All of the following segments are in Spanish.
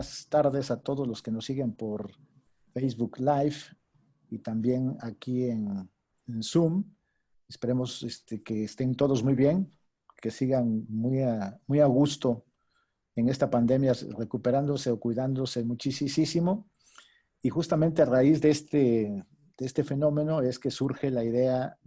buenas tardes a todos los que nos siguen por Facebook Live y también aquí en Zoom. Esperemos que estén todos muy bien, que sigan muy a gusto en esta pandemia, recuperándose o cuidándose muchísimo. Y justamente a raíz de este fenómeno es que surge la idea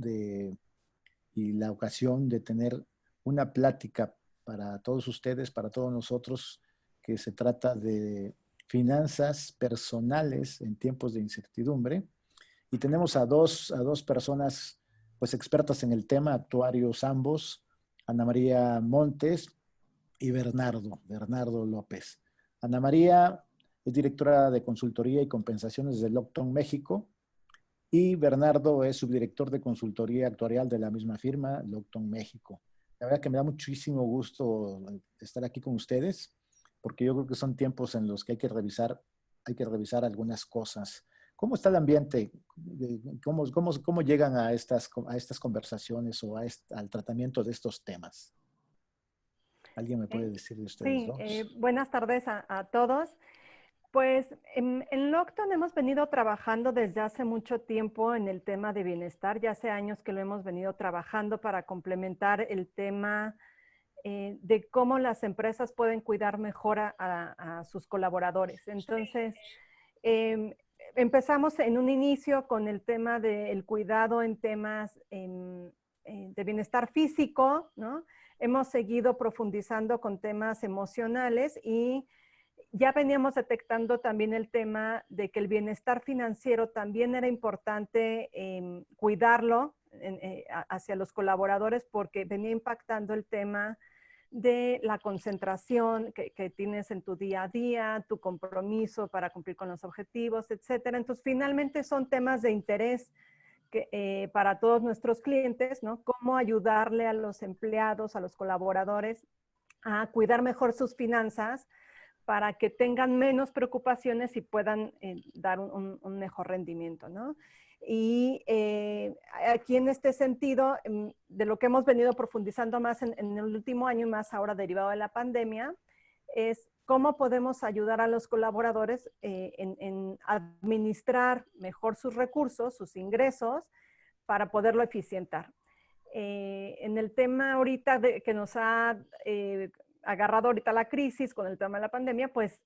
y la ocasión de tener una plática para todos ustedes, para todos nosotros, que se trata de finanzas personales en tiempos de incertidumbre. Y tenemos a dos personas pues expertas en el tema, actuarios ambos, Ana María Montes y Bernardo López. Ana María es directora de consultoría y compensaciones de Locton México y Bernardo es subdirector de consultoría actuarial de la misma firma, Locton México. La verdad que me da muchísimo gusto estar aquí con ustedes, porque yo creo que son tiempos en los que hay que revisar algunas cosas. ¿Cómo está el ambiente? ¿Cómo llegan a estas conversaciones o al tratamiento de estos temas? ¿Alguien me puede decir de ustedes Sí, dos? buenas tardes a todos. Pues en Locton hemos venido trabajando desde hace mucho tiempo en el tema de bienestar. Ya hace años que lo hemos venido trabajando para complementar el tema de cómo las empresas pueden cuidar mejor a sus colaboradores. Entonces, empezamos en un inicio con el tema del cuidado en temas de bienestar físico, ¿no? Hemos seguido profundizando con temas emocionales y ya veníamos detectando también el tema de que el bienestar financiero también era importante cuidarlo hacia los colaboradores porque venía impactando el tema de la concentración que tienes en tu día a día, tu compromiso para cumplir con los objetivos, etcétera. Entonces, finalmente son temas de interés para todos nuestros clientes, ¿no? Cómo ayudarle a los empleados, a los colaboradores a cuidar mejor sus finanzas para que tengan menos preocupaciones y puedan dar un mejor rendimiento, ¿no? Y aquí en este sentido, de lo que hemos venido profundizando más en el último año y más ahora derivado de la pandemia, es cómo podemos ayudar a los colaboradores en administrar mejor sus recursos, sus ingresos, para poderlo eficientar. En el tema ahorita que nos ha agarrado ahorita la crisis con el tema de la pandemia, pues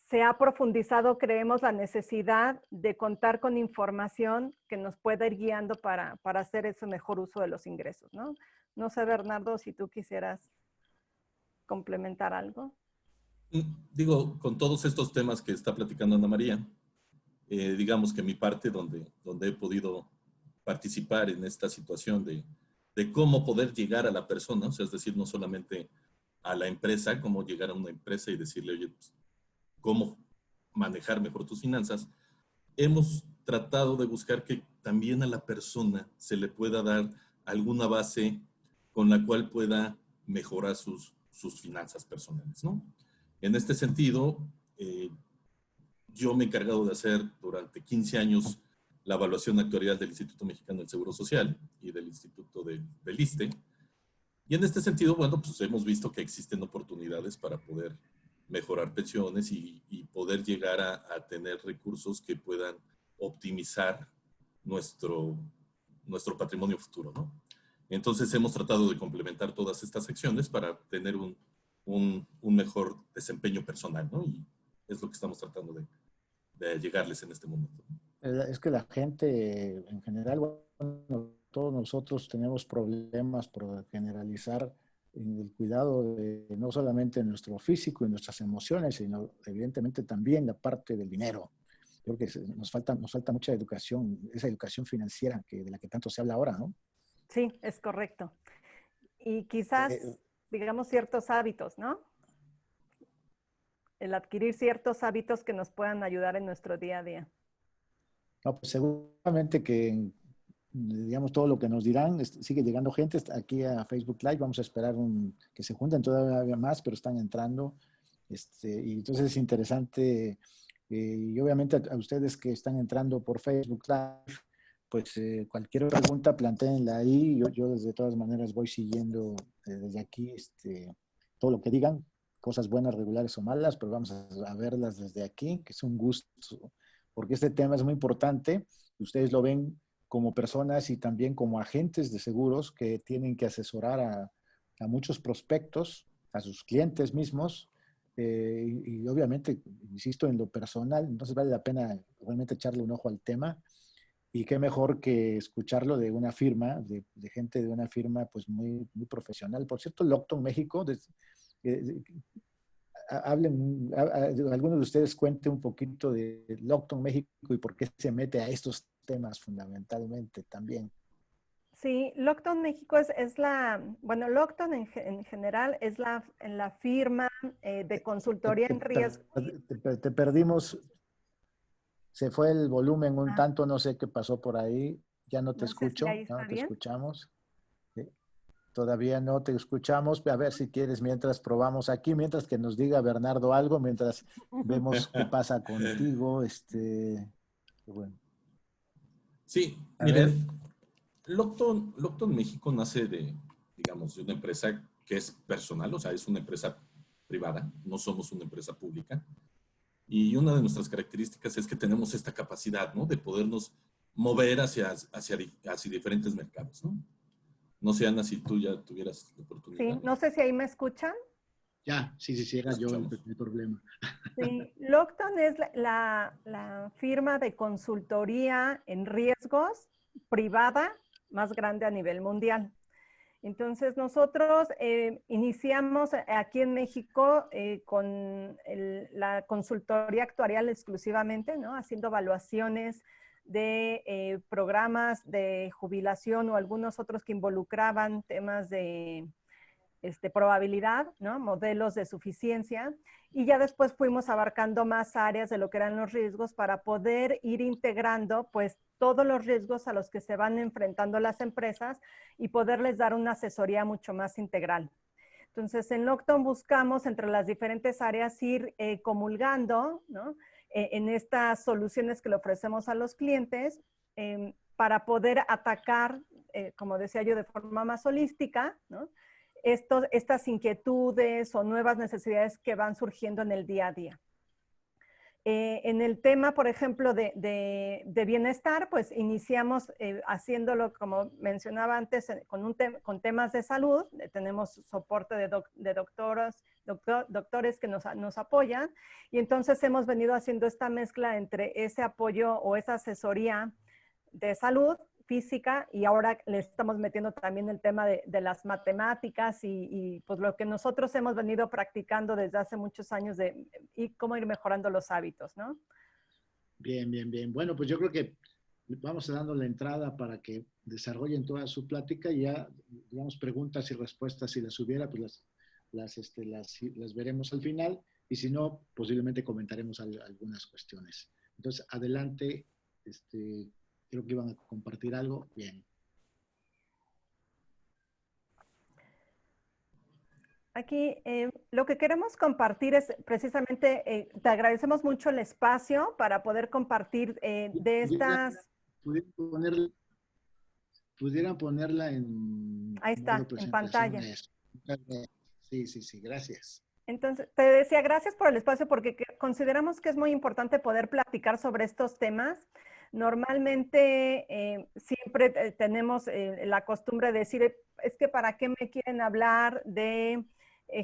se ha profundizado, creemos, la necesidad de contar con información que nos pueda ir guiando para hacer ese mejor uso de los ingresos, ¿no? No sé, Bernardo, si tú quisieras complementar algo. Digo, con todos estos temas que está platicando Ana María, digamos que mi parte donde he podido participar en esta situación de cómo poder llegar a la persona, o sea, es decir, no solamente a la empresa, cómo llegar a una empresa y decirle, oye, pues, cómo manejar mejor tus finanzas, hemos tratado de buscar que también a la persona se le pueda dar alguna base con la cual pueda mejorar sus finanzas personales, ¿no? En este sentido, yo me he encargado de hacer durante 15 años la evaluación actuarial del Instituto Mexicano del Seguro Social y del Instituto del ISSSTE. Y en este sentido, bueno, pues hemos visto que existen oportunidades para poder mejorar pensiones y poder llegar a tener recursos que puedan optimizar nuestro patrimonio futuro, ¿no? Entonces hemos tratado de complementar todas estas acciones para tener un mejor desempeño personal, ¿no? Y es lo que estamos tratando de llegarles en este momento. Es que la gente en general, bueno, todos nosotros tenemos problemas por generalizar en el cuidado de no solamente nuestro físico y nuestras emociones, sino evidentemente también la parte del dinero. Creo que nos falta mucha educación, esa educación financiera de la que tanto se habla ahora, ¿no? Sí, es correcto. Y quizás, digamos, ciertos hábitos, ¿no? El adquirir ciertos hábitos que nos puedan ayudar en nuestro día a día. No, pues seguramente que, digamos, todo lo que nos dirán, sigue llegando gente aquí a Facebook Live, vamos a esperar que se junten todavía más, pero están entrando, y entonces es interesante, y obviamente a ustedes que están entrando por Facebook Live, pues cualquier pregunta plantéenla ahí, yo de todas maneras voy siguiendo desde aquí, todo lo que digan, cosas buenas, regulares o malas, pero vamos a verlas desde aquí, que es un gusto, porque este tema es muy importante. Ustedes lo ven como personas y también como agentes de seguros que tienen que asesorar a muchos prospectos, a sus clientes mismos, y obviamente, insisto, en lo personal, entonces vale la pena realmente echarle un ojo al tema. Y qué mejor que escucharlo de una firma, de gente de una firma pues muy, muy profesional. Por cierto, Lockton México, eh, algunos de ustedes cuente un poquito de Lockton México y por qué se mete a estos temas fundamentalmente también. Sí, Lockton México es bueno, Lockton en general es la firma de consultoría en riesgo. Te perdimos, se fue el volumen un Ah, tanto, no sé qué pasó por ahí, ya no te no sé si ahí escucho, ya está no te bien. escuchamos. Todavía no te escuchamos. A ver si quieres, mientras probamos aquí, mientras que nos diga Bernardo algo, mientras vemos qué pasa contigo. Bueno, Sí, a ver, miren, Lockton México nace digamos, de una empresa que es personal, o sea, es una empresa privada, no somos una empresa pública. Y una de nuestras características es que tenemos esta capacidad, ¿no? De podernos mover hacia diferentes mercados, ¿no? No sé, Ana, si tú ya tuvieras la Sí, oportunidad. no sé si ahí me escuchan. ya, sí, sí, sí, Te era yo escuchamos. el problema. Sí, Lockton es la firma de consultoría en riesgos privada más grande a nivel mundial. Entonces, nosotros iniciamos aquí en México con la consultoría actuarial exclusivamente, ¿no? Haciendo evaluaciones de programas de jubilación o algunos otros que involucraban temas de probabilidad, ¿no? Modelos de suficiencia, y ya después fuimos abarcando más áreas de lo que eran los riesgos para poder ir integrando pues todos los riesgos a los que se van enfrentando las empresas y poderles dar una asesoría mucho más integral. Entonces, en Lockton buscamos entre las diferentes áreas ir comulgando, ¿no? En estas soluciones que le ofrecemos a los clientes para poder atacar, como decía yo, de forma más holística, ¿no? Estas inquietudes o nuevas necesidades que van surgiendo en el día a día. En el tema, por ejemplo, de bienestar, pues iniciamos haciéndolo, como mencionaba antes, con temas de salud. Tenemos soporte de doctores que nos apoyan, y entonces hemos venido haciendo esta mezcla entre ese apoyo o esa asesoría de salud física, y ahora le estamos metiendo también el tema de las matemáticas y pues lo que nosotros hemos venido practicando desde hace muchos años y cómo ir mejorando los hábitos, ¿no? Bien, bien, bien. Bueno, pues yo creo que vamos dando la entrada para que desarrollen toda su plática y ya, digamos, preguntas y respuestas, si las hubiera, pues las veremos al final, y si no, posiblemente comentaremos algunas cuestiones. Entonces, adelante, creo que iban a compartir algo. Bien. Aquí lo que queremos compartir es precisamente, te agradecemos mucho el espacio para poder compartir de estas... Pudieran ponerla en Ahí modo está, en presentación. pantalla. Sí, sí, sí, gracias. Entonces, te decía, gracias por el espacio porque consideramos que es muy importante poder platicar sobre estos temas. Normalmente siempre tenemos la costumbre de decir, es que ¿para qué me quieren hablar de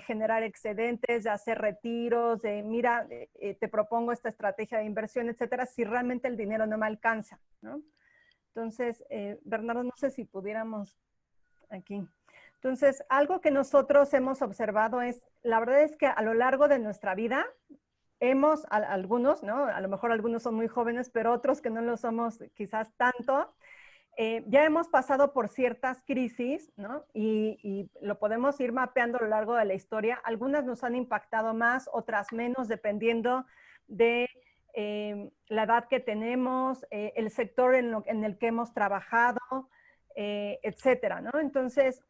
generar excedentes, de hacer retiros, de mira, te propongo esta estrategia de inversión, etcétera, si realmente el dinero no me alcanza, ¿no? Entonces, Bernardo, no sé si pudiéramos aquí. Entonces, algo que nosotros hemos observado es, la verdad es que a lo largo de nuestra vida, algunos, ¿no? A lo mejor algunos son muy jóvenes, pero otros que no lo somos quizás tanto, ya hemos pasado por ciertas crisis, ¿no? Y lo podemos ir mapeando a lo largo de la historia. Algunas nos han impactado más, otras menos, dependiendo de la edad que tenemos, el sector en el que hemos trabajado, etcétera, ¿no? Entonces,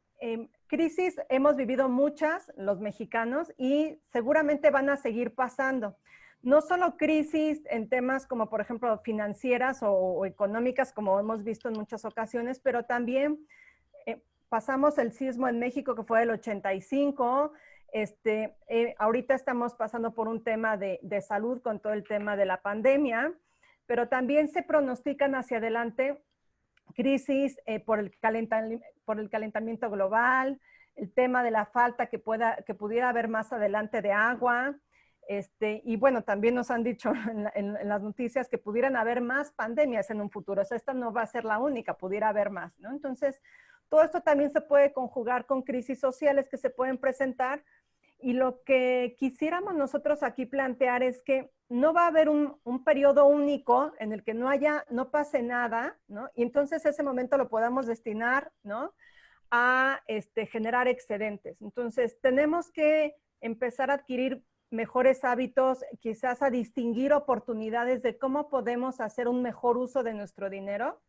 crisis hemos vivido muchas los mexicanos y seguramente van a seguir pasando. No solo crisis en temas como, por ejemplo, financieras o económicas, como hemos visto en muchas ocasiones, pero también pasamos el sismo en México, que fue el 85, Ahorita estamos pasando por un tema de salud con todo el tema de la pandemia, pero también se pronostican hacia adelante crisis por el calentamiento global, el tema de la falta que pudiera haber más adelante de agua. Y bueno, también nos han dicho en las noticias que pudieran haber más pandemias en un futuro. O sea, esta no va a ser la única, pudiera haber más, ¿no? Entonces, todo esto también se puede conjugar con crisis sociales que se pueden presentar. Y lo que quisiéramos nosotros aquí plantear es que no va a haber un periodo único en el que no pase nada, ¿no? Y entonces ese momento lo podamos destinar, ¿no? A generar excedentes. Entonces, tenemos que empezar a adquirir mejores hábitos, quizás a distinguir oportunidades de cómo podemos hacer un mejor uso de nuestro dinero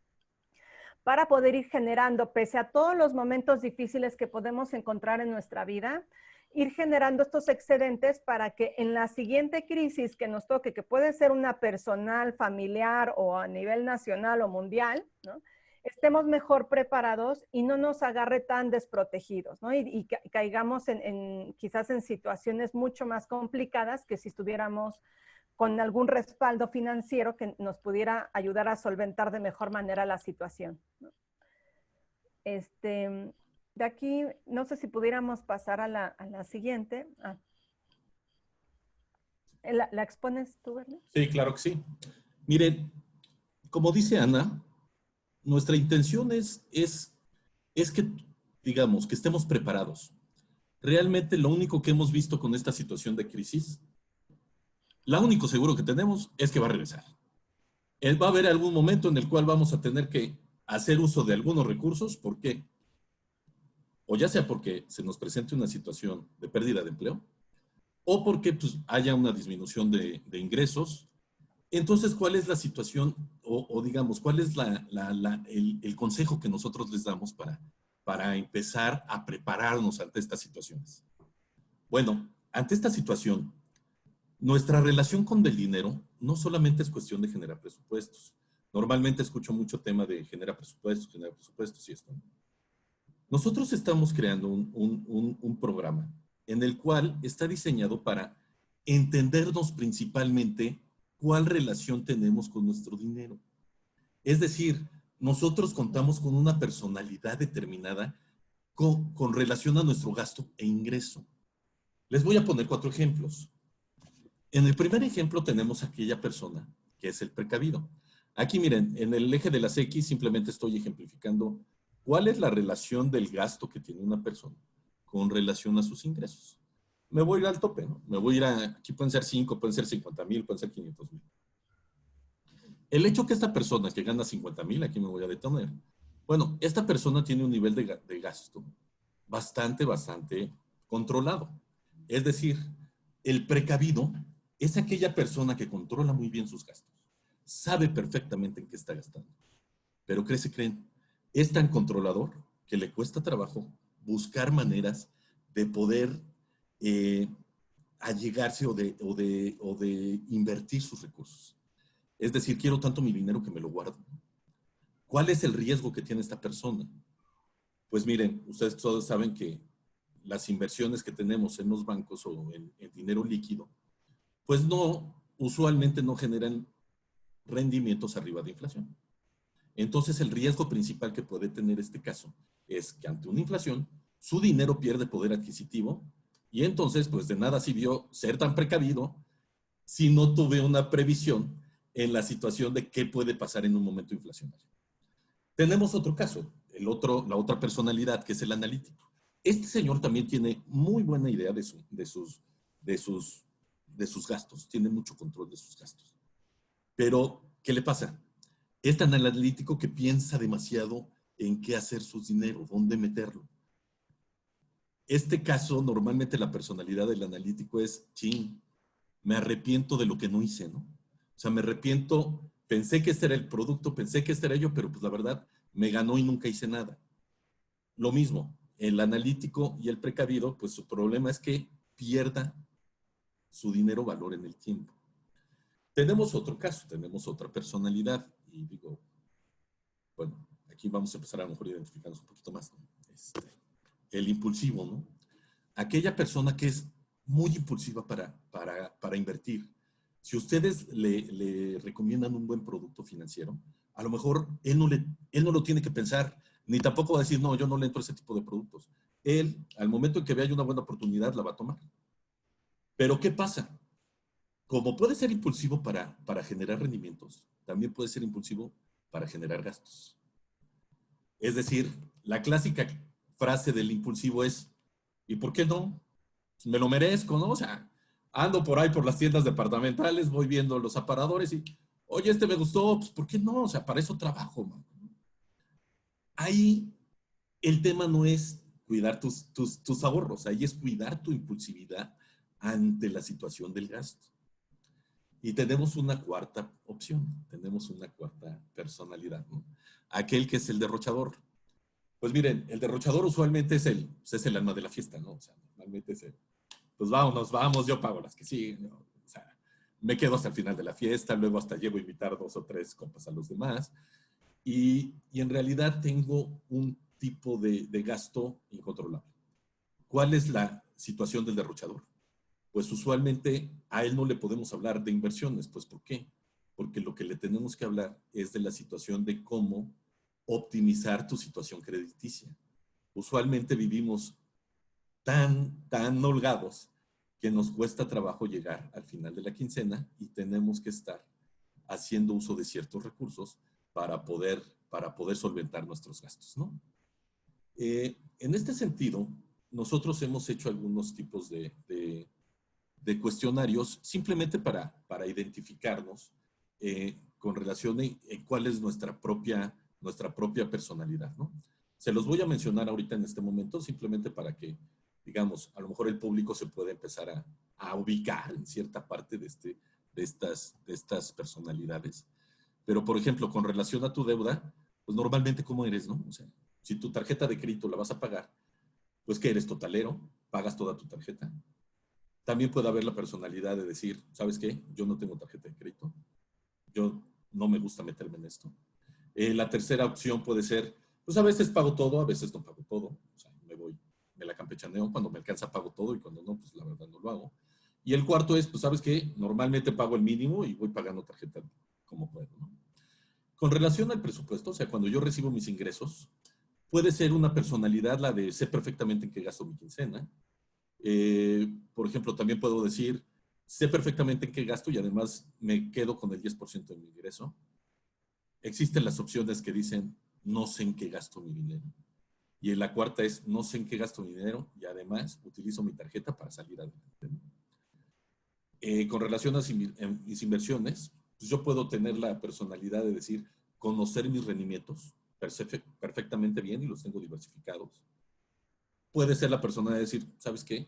para poder ir generando, pese a todos los momentos difíciles que podemos encontrar en nuestra vida, ir generando estos excedentes para que en la siguiente crisis que nos toque, que puede ser una personal, familiar o a nivel nacional o mundial, ¿no? Estemos mejor preparados y no nos agarre tan desprotegidos, ¿no? Y caigamos quizás en situaciones mucho más complicadas que si estuviéramos con algún respaldo financiero que nos pudiera ayudar a solventar de mejor manera la situación, ¿no? De aquí, no sé si pudiéramos pasar a la siguiente. ¿La expones tú, Bernie? Sí, claro que sí. Miren, como dice Ana, nuestra intención es que, digamos, que estemos preparados. Realmente lo único que hemos visto con esta situación de crisis, lo único seguro que tenemos es que va a regresar. Va a haber algún momento en el cual vamos a tener que hacer uso de algunos recursos. ¿Por qué? O ya sea porque se nos presente una situación de pérdida de empleo, o porque pues, haya una disminución de ingresos. Entonces, ¿cuál es la situación o digamos, cuál es el consejo que nosotros les damos para empezar a prepararnos ante estas situaciones? Bueno, ante esta situación, nuestra relación con el dinero no solamente es cuestión de generar presupuestos. Normalmente escucho mucho tema de generar presupuestos y esto. Nosotros estamos creando un programa en el cual está diseñado para entendernos principalmente cuál relación tenemos con nuestro dinero. Es decir, nosotros contamos con una personalidad determinada con relación a nuestro gasto e ingreso. Les voy a poner 4 ejemplos. En el primer ejemplo tenemos a aquella persona que es el precavido. Aquí miren, en el eje de las X simplemente estoy ejemplificando cuál es la relación del gasto que tiene una persona con relación a sus ingresos. Me voy a ir al tope, ¿no? Me voy a ir aquí pueden ser 5, pueden ser 50,000, pueden ser 500,000. El hecho que esta persona que gana 50,000, aquí me voy a detener. Bueno, esta persona tiene un nivel de gasto bastante controlado. Es decir, el precavido es aquella persona que controla muy bien sus gastos. Sabe perfectamente en qué está gastando. Pero creen, es tan controlador que le cuesta trabajo buscar maneras de poder allegarse o de invertir sus recursos. Es decir, quiero tanto mi dinero que me lo guardo. ¿Cuál es el riesgo que tiene esta persona? Pues miren, ustedes todos saben que las inversiones que tenemos en los bancos o en dinero líquido, pues usualmente no generan rendimientos arriba de inflación. Entonces, el riesgo principal que puede tener este caso es que ante una inflación, su dinero pierde poder adquisitivo y entonces, pues de nada sirvió ser tan precavido si no tuve una previsión en la situación de qué puede pasar en un momento inflacionario. Tenemos otro caso, la otra personalidad, que es el analítico. Este señor también tiene muy buena idea de sus gastos, tiene mucho control de sus gastos. Pero, ¿qué le pasa? Es tan analítico que piensa demasiado en qué hacer su dinero, dónde meterlo. Este caso, normalmente la personalidad del analítico es, me arrepiento de lo que no hice, ¿no? O sea, me arrepiento, pensé que este era el producto, pensé que este era yo, pero pues la verdad, me ganó y nunca hice nada. Lo mismo, el analítico y el precavido, pues su problema es que pierda su dinero valor en el tiempo. Tenemos otro caso, tenemos otra personalidad, y digo, bueno, aquí vamos a empezar a lo mejor a identificarnos un poquito más, ¿no? El impulsivo, ¿no? aquella persona que es muy impulsiva para invertir, si ustedes le recomiendan un buen producto financiero, a lo mejor él no lo tiene que pensar, ni tampoco va a decir, no, yo no le entro a ese tipo de productos. Él, al momento en que vea una buena oportunidad, la va a tomar. Pero ¿qué pasa? Como puede ser impulsivo para generar rendimientos, también puede ser impulsivo para generar gastos. Es decir, la clásica frase del impulsivo es, ¿y por qué no? Me lo merezco, ¿no? O sea, ando por ahí por las tiendas departamentales, voy viendo los aparadores y, oye, este me gustó, pues ¿por qué no? O sea, para eso trabajo, man. Ahí el tema no es cuidar tus ahorros, ahí es cuidar tu impulsividad ante la situación del gasto. Y tenemos una cuarta opción, tenemos una cuarta personalidad, ¿no? Aquel que es el derrochador. Pues miren, el derrochador usualmente es el alma de la fiesta, ¿no? O sea, normalmente es el, pues vámonos, vamos, yo pago las que siguen, ¿no? O sea, me quedo hasta el final de la fiesta, luego hasta llego a invitar 2 o 3 compas a los demás. Y en realidad tengo un tipo de gasto incontrolable. ¿Cuál es la situación del derrochador? Pues usualmente a él no le podemos hablar de inversiones. Pues ¿por qué? Porque lo que le tenemos que hablar es de la situación de cómo optimizar tu situación crediticia. Usualmente vivimos tan holgados que nos cuesta trabajo llegar al final de la quincena y tenemos que estar haciendo uso de ciertos recursos para poder solventar nuestros gastos, ¿no? En este sentido, nosotros hemos hecho algunos tipos de cuestionarios simplemente para identificarnos con relación a cuál es nuestra propia personalidad, ¿no? Se los voy a mencionar ahorita en este momento simplemente para que, digamos, a lo mejor el público se puede empezar a ubicar en cierta parte de estas personalidades. Pero, por ejemplo, con relación a tu deuda, pues normalmente, ¿cómo eres, no? O sea, si tu tarjeta de crédito la vas a pagar, pues ¿qué eres? ¿Totalero? ¿Pagas toda tu tarjeta? También puede haber la personalidad de decir, ¿sabes qué? Yo no tengo tarjeta de crédito. Yo no me gusta meterme en esto. La tercera opción puede ser, pues a veces pago todo, a veces no pago todo. O sea, me la campechaneo, cuando me alcanza pago todo y cuando no, pues la verdad no lo hago. Y el cuarto es, pues ¿sabes qué? Normalmente pago el mínimo y voy pagando tarjeta como puedo, ¿no? Con relación al presupuesto, o sea, cuando yo recibo mis ingresos, puede ser una personalidad la de sé perfectamente en qué gasto mi quincena. Por ejemplo, también puedo decir, sé perfectamente en qué gasto y además me quedo con el 10% de mi ingreso. Existen las opciones que dicen, no sé en qué gasto mi dinero. Y en la cuarta es, no sé en qué gasto mi dinero y además utilizo mi tarjeta para salir adelante. Con relación a mis inversiones, pues yo puedo tener la personalidad de decir, conocer mis rendimientos perfectamente bien y los tengo diversificados. Puede ser la persona de decir, ¿sabes qué?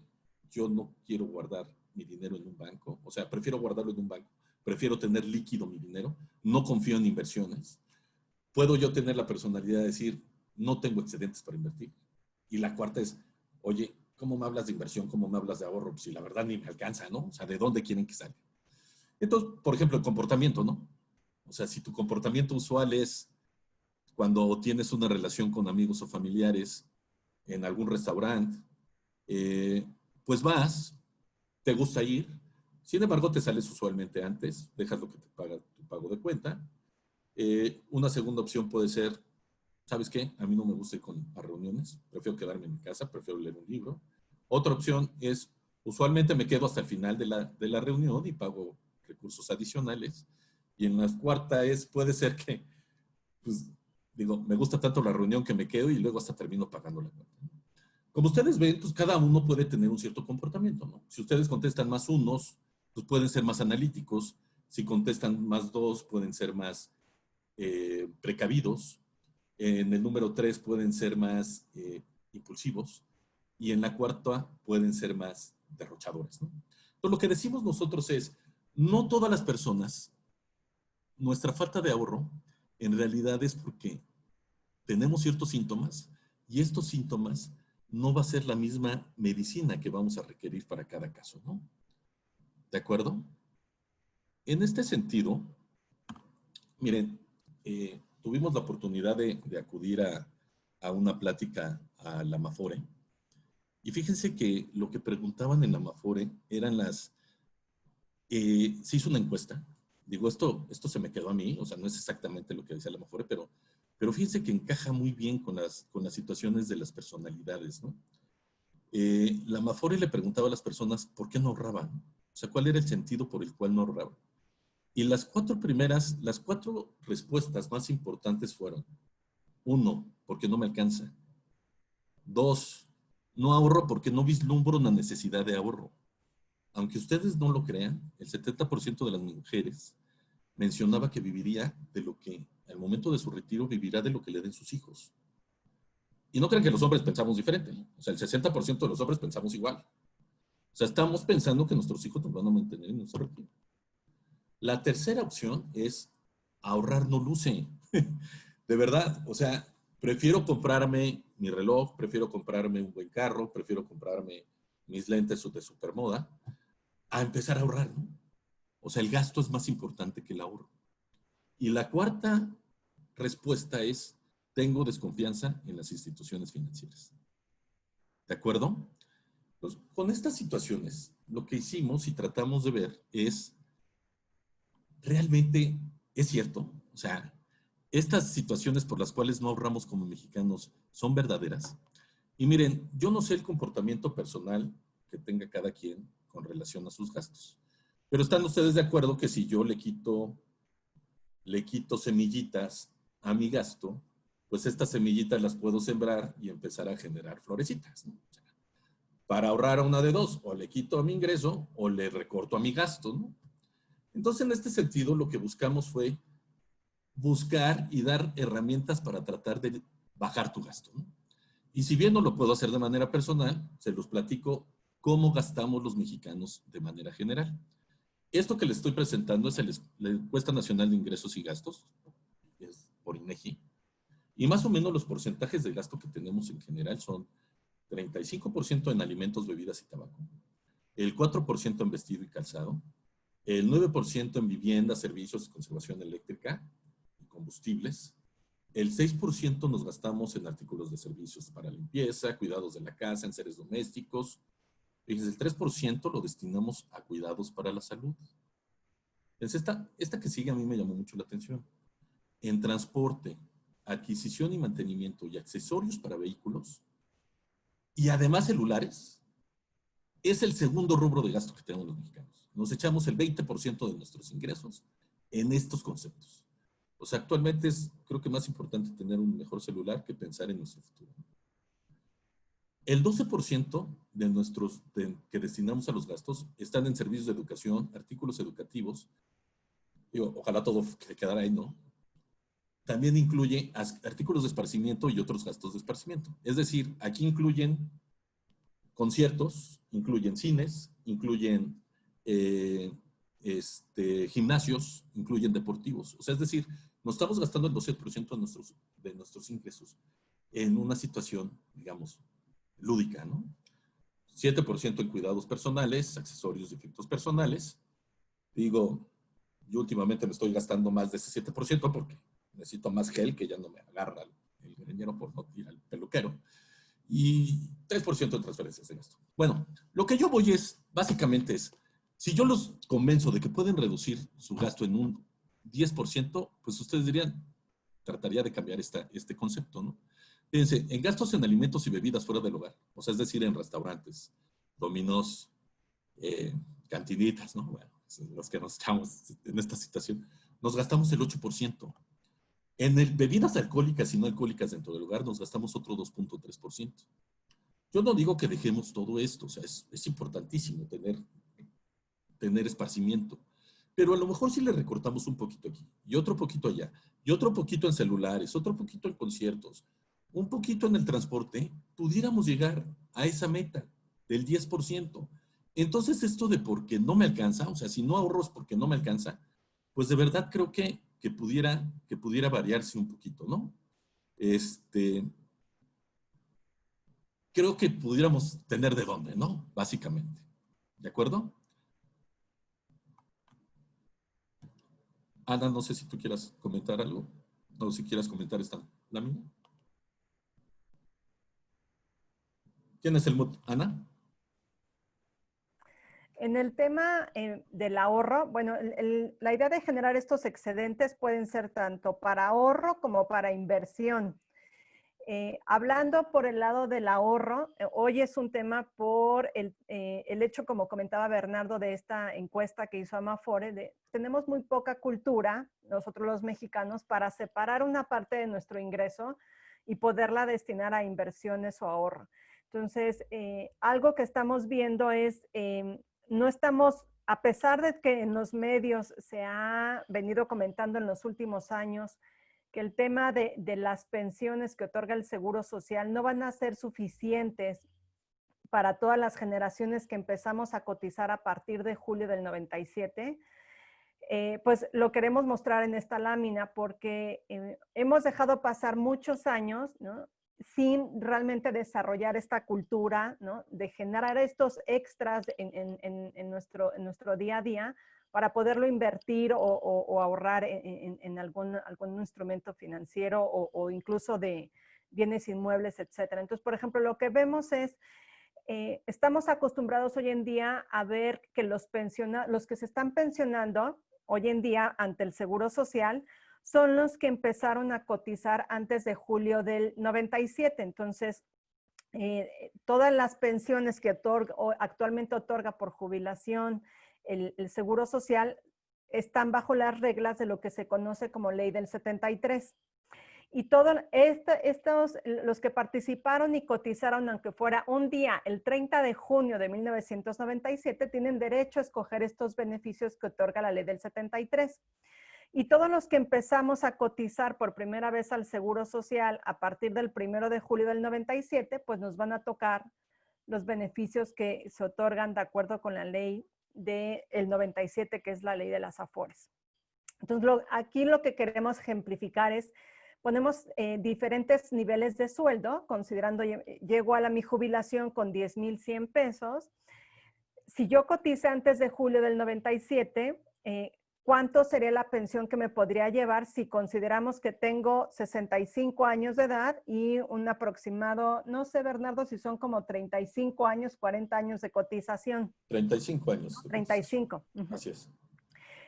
Yo no quiero guardar mi dinero en un banco. O sea, prefiero guardarlo en un banco. Prefiero tener líquido mi dinero. No confío en inversiones. Puedo yo tener la personalidad de decir, no tengo excedentes para invertir. Y la cuarta es, oye, ¿cómo me hablas de inversión? ¿Cómo me hablas de ahorro? Pues si la verdad ni me alcanza, ¿no? O sea, ¿de dónde quieren que salga? Entonces, por ejemplo, el comportamiento, ¿no? O sea, si tu comportamiento usual es cuando tienes una relación con amigos o familiares en algún restaurante, pues vas, te gusta ir, sin embargo te sales usualmente antes, dejas lo que te paga tu pago de cuenta. Una segunda opción puede ser, ¿sabes qué? A mí no me gusta ir a reuniones, prefiero quedarme en mi casa, prefiero leer un libro. Otra opción es, usualmente me quedo hasta el final de la reunión y pago recursos adicionales. Y en la cuarta puede ser que, pues, digo, me gusta tanto la reunión que me quedo y luego hasta termino pagando la cuenta. Como ustedes ven, pues cada uno puede tener un cierto comportamiento, ¿no? Si ustedes contestan más unos, pues pueden ser más analíticos. Si contestan más dos, pueden ser más precavidos. En el número 3 pueden ser más impulsivos. Y en la cuarta pueden ser más derrochadores, ¿no? Entonces, lo que decimos nosotros es, no todas las personas, nuestra falta de ahorro, en realidad es porque tenemos ciertos síntomas y estos síntomas no va a ser la misma medicina que vamos a requerir para cada caso, ¿no? ¿De acuerdo? En este sentido, miren, tuvimos la oportunidad de acudir a una plática a la Amafore Y fíjense que lo que preguntaban en la Amafore eran se hizo una encuesta. Digo, esto se me quedó a mí, o sea, no es exactamente lo que decía la Amafore, pero fíjense que encaja muy bien con las situaciones de las personalidades, ¿no? La Amafore le preguntaba a las personas por qué no ahorraban, o sea, cuál era el sentido por el cual no ahorraban. Y las cuatro respuestas más importantes fueron: 1, porque no me alcanza; 2, no ahorro porque no vislumbro una necesidad de ahorro. Aunque ustedes no lo crean, el 70% de las mujeres mencionaba que viviría de lo que, al momento de su retiro, vivirá de lo que le den sus hijos. Y no crean que los hombres pensamos diferente, ¿no? O sea, el 60% de los hombres pensamos igual. O sea, estamos pensando que nuestros hijos nos van a mantener en nuestro retiro. La tercera opción es: ahorrar no luce. De verdad, o sea, prefiero comprarme mi reloj, prefiero comprarme un buen carro, prefiero comprarme mis lentes de supermoda, a empezar a ahorrar, ¿no? O sea, el gasto es más importante que el ahorro. Y la cuarta respuesta es: tengo desconfianza en las instituciones financieras. ¿De acuerdo? Pues con estas situaciones, lo que hicimos y tratamos de ver es, ¿realmente es cierto? O sea, estas situaciones por las cuales no ahorramos como mexicanos son verdaderas. Y miren, yo no sé el comportamiento personal que tenga cada quien con relación a sus gastos, pero ¿están ustedes de acuerdo que si yo le quito semillitas a mi gasto, pues estas semillitas las puedo sembrar y empezar a generar florecitas, ¿no? O sea, para ahorrar a una de dos: o le quito a mi ingreso o le recorto a mi gasto, ¿no? Entonces, en este sentido, lo que buscamos fue buscar y dar herramientas para tratar de bajar tu gasto, ¿no? Y si bien no lo puedo hacer de manera personal, se los platico cómo gastamos los mexicanos de manera general. Esto que les estoy presentando es la Encuesta Nacional de Ingresos y Gastos, es por INEGI, y más o menos los porcentajes de gasto que tenemos en general son 35% en alimentos, bebidas y tabaco, el 4% en vestido y calzado, el 9% en vivienda, servicios, conservación eléctrica y combustibles, el 6% nos gastamos en artículos de servicios para limpieza, cuidados de la casa, en seres domésticos. Fíjense, el 3% lo destinamos a cuidados para la salud. Entonces, esta que sigue a mí me llamó mucho la atención. En transporte, adquisición y mantenimiento y accesorios para vehículos, y además celulares, es el segundo rubro de gasto que tenemos los mexicanos. Nos echamos el 20% de nuestros ingresos en estos conceptos. O sea, actualmente es, creo que, más importante tener un mejor celular que pensar en nuestro futuro. El 12% que destinamos a los gastos están en servicios de educación, artículos educativos. Digo, ojalá todo quedara ahí, ¿no? También incluye artículos de esparcimiento y otros gastos de esparcimiento. Es decir, aquí incluyen conciertos, incluyen cines, incluyen gimnasios, incluyen deportivos. O sea, es decir, nos estamos gastando el 12% de nuestros ingresos en una situación, digamos, lúdica, ¿no? 7% en cuidados personales, accesorios y efectos personales. Digo, yo últimamente me estoy gastando más de ese 7% porque necesito más gel, que ya no me agarra el greñero por no ir al peluquero. Y 3% en transferencias de gasto. Bueno, lo que yo voy es, básicamente es, si yo los convenzo de que pueden reducir su gasto en un 10%, pues ustedes dirían, trataría de cambiar este concepto, ¿no? Fíjense, en gastos en alimentos y bebidas fuera del hogar, o sea, es decir, en restaurantes, dominos, cantinitas, ¿no? Bueno, los que nos echamos en esta situación, nos gastamos el 8%. En bebidas alcohólicas y no alcohólicas dentro del hogar nos gastamos otro 2.3%. Yo no digo que dejemos todo esto, o sea, es importantísimo tener esparcimiento, pero a lo mejor si le recortamos un poquito aquí, y otro poquito allá, y otro poquito en celulares, otro poquito en conciertos, un poquito en el transporte, pudiéramos llegar a esa meta del 10%. Entonces, esto de porque no me alcanza, o sea, si no ahorro es porque no me alcanza, pues de verdad creo que pudiera variarse un poquito, ¿no? Creo que pudiéramos tener de dónde, ¿no? Básicamente. ¿De acuerdo? Ana, no sé si tú quieras comentar algo, o si quieras comentar esta lámina. ¿Tienes el mute, Ana? En el tema del ahorro, bueno, la idea de generar estos excedentes pueden ser tanto para ahorro como para inversión. Hablando por el lado del ahorro, hoy es un tema por el hecho, como comentaba Bernardo, de esta encuesta que hizo Amafore, tenemos muy poca cultura, nosotros los mexicanos, para separar una parte de nuestro ingreso y poderla destinar a inversiones o ahorro. Entonces, algo que estamos viendo es, no estamos, a pesar de que en los medios se ha venido comentando en los últimos años que el tema de las pensiones que otorga el Seguro Social no van a ser suficientes para todas las generaciones que empezamos a cotizar a partir de julio del 97, pues lo queremos mostrar en esta lámina porque hemos dejado pasar muchos años, ¿no?, sin realmente desarrollar esta cultura, ¿no?, de generar estos extras en nuestro día a día para poderlo invertir o ahorrar en algún instrumento financiero o incluso de bienes inmuebles, etcétera. Entonces, por ejemplo, lo que vemos es, estamos acostumbrados hoy en día a ver que los que se están pensionando hoy en día ante el Seguro Social son los que empezaron a cotizar antes de julio del 97. Entonces, todas las pensiones que actualmente otorga por jubilación el Seguro Social están bajo las reglas de lo que se conoce como Ley del 73. Y todos los que participaron y cotizaron, aunque fuera un día, el 30 de junio de 1997, tienen derecho a escoger estos beneficios que otorga la Ley del 73. Y todos los que empezamos a cotizar por primera vez al Seguro Social a partir del 1 de julio del 97, pues nos van a tocar los beneficios que se otorgan de acuerdo con la ley del 97, que es la ley de las Afores. Entonces, aquí lo que queremos ejemplificar es, ponemos diferentes niveles de sueldo, considerando, llego a mi jubilación con 10,100 pesos. Si yo cotice antes de julio del 97, ¿cuánto sería la pensión que me podría llevar si consideramos que tengo 65 años de edad y un aproximado, no sé, Bernardo, si son como 35 años, 40 años de cotización? 35 años. 35. Así es.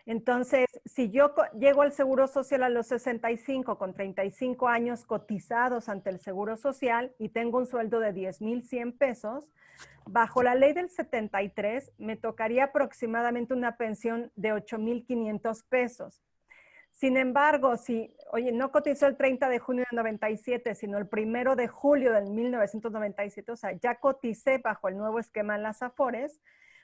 Entonces, si yo llego al Seguro Social a los 65 con 35 años cotizados ante el Seguro Social y tengo un sueldo de 10,100 pesos, bajo la ley del 73 me tocaría aproximadamente una pensión de 8,500 pesos. Sin embargo, si, oye, no cotizó el 30 de junio del 97, sino el 1 de julio del 1997, o sea, ya coticé bajo el nuevo esquema en las Afores,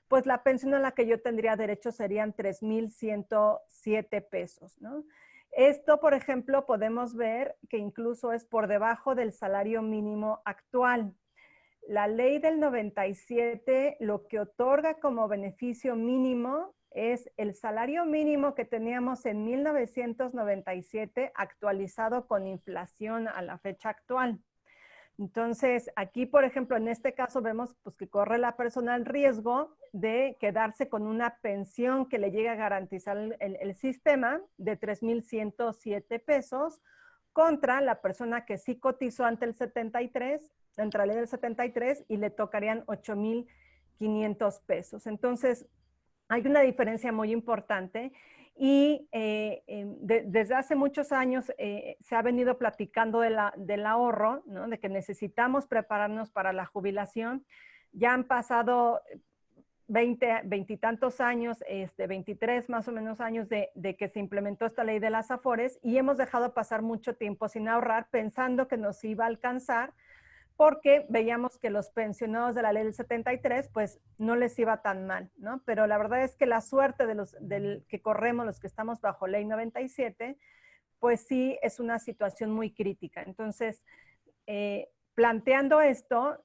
pues la pensión a la que yo tendría derecho serían 3,107 pesos, ¿no? Esto, por ejemplo, podemos ver que incluso es por debajo del salario mínimo actual. La ley del 97 lo que otorga como beneficio mínimo es el salario mínimo que teníamos en 1997 actualizado con inflación a la fecha actual. Entonces, aquí, por ejemplo, en este caso vemos pues, que corre la persona el riesgo de quedarse con una pensión que le llegue a garantizar el sistema de 3,107 pesos contra la persona que sí cotizó ante el 73, entre la ley del 73, y le tocarían 8,500 pesos. Entonces, hay una diferencia muy importante y desde hace muchos años se ha venido platicando del ahorro, ¿no?, de que necesitamos prepararnos para la jubilación. Ya han pasado 20 y tantos años, 23 más o menos años de que se implementó esta ley de las Afores y hemos dejado pasar mucho tiempo sin ahorrar pensando que nos iba a alcanzar porque veíamos que los pensionados de la ley del 73 pues no les iba tan mal, ¿no? Pero la verdad es que la suerte del que corremos los que estamos bajo ley 97 pues sí es una situación muy crítica. Entonces, planteando esto,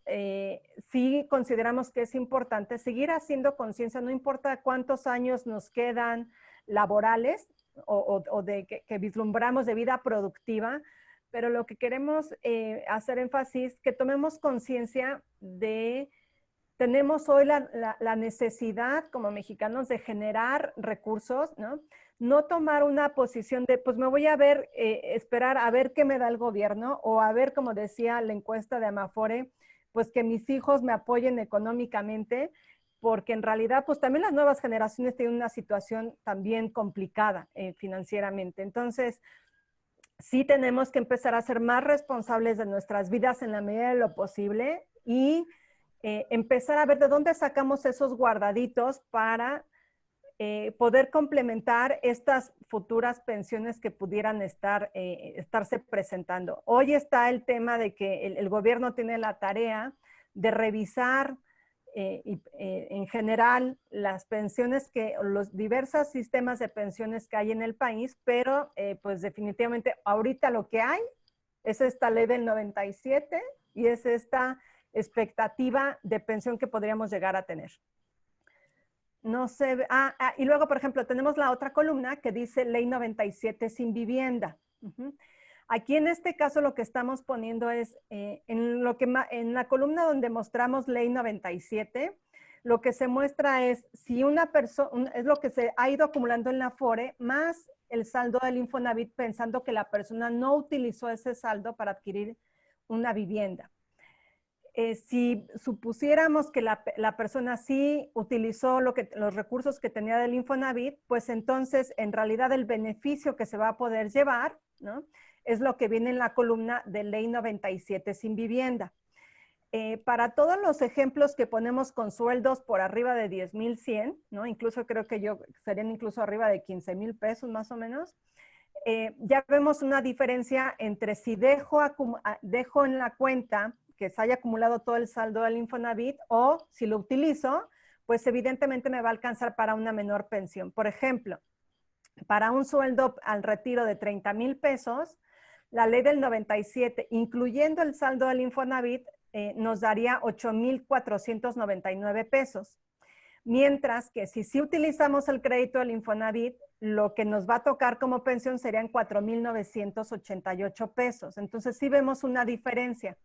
sí consideramos que es importante seguir haciendo conciencia, no importa cuántos años nos quedan laborales o de que vislumbramos de vida productiva, pero lo que queremos hacer énfasis, que tomemos conciencia de, tenemos hoy la necesidad como mexicanos de generar recursos, ¿no? No tomar una posición de, pues me voy a ver, esperar a ver qué me da el gobierno o a ver, como decía la encuesta de Amafore, pues que mis hijos me apoyen económicamente, porque en realidad pues también las nuevas generaciones tienen una situación también complicada financieramente. Entonces, sí tenemos que empezar a ser más responsables de nuestras vidas en la medida de lo posible y empezar a ver de dónde sacamos esos guardaditos para poder complementar estas futuras pensiones que pudieran estarse presentando. Hoy está el tema de que el gobierno tiene la tarea de revisar en general las pensiones los diversos sistemas de pensiones que hay en el país, pero pues definitivamente ahorita lo que hay es esta ley del 97 y es esta expectativa de pensión que podríamos llegar a tener. No sé, y luego, por ejemplo, tenemos la otra columna que dice Ley 97 sin vivienda. Aquí en este caso lo que estamos poniendo es, en la columna donde mostramos Ley 97, lo que se muestra es si una persona, es lo que se ha ido acumulando en la Afore, más el saldo del Infonavit, pensando que la persona no utilizó ese saldo para adquirir una vivienda. Si supusiéramos que la persona sí utilizó los recursos que tenía del Infonavit, pues entonces en realidad el beneficio que se va a poder llevar, ¿no?, es lo que viene en la columna de Ley 97 sin vivienda. Para todos los ejemplos que ponemos con sueldos por arriba de 10,100, ¿no?, incluso creo que serían incluso arriba de 15,000 pesos más o menos, ya vemos una diferencia entre si dejo en la cuenta que se haya acumulado todo el saldo del Infonavit o si lo utilizo, pues evidentemente me va a alcanzar para una menor pensión. Por ejemplo, para un sueldo al retiro de 30,000 pesos, la ley del 97, incluyendo el saldo del Infonavit, nos daría 8,499 pesos. Mientras que si utilizamos el crédito del Infonavit, lo que nos va a tocar como pensión serían 4,988 pesos. Entonces sí vemos una diferencia.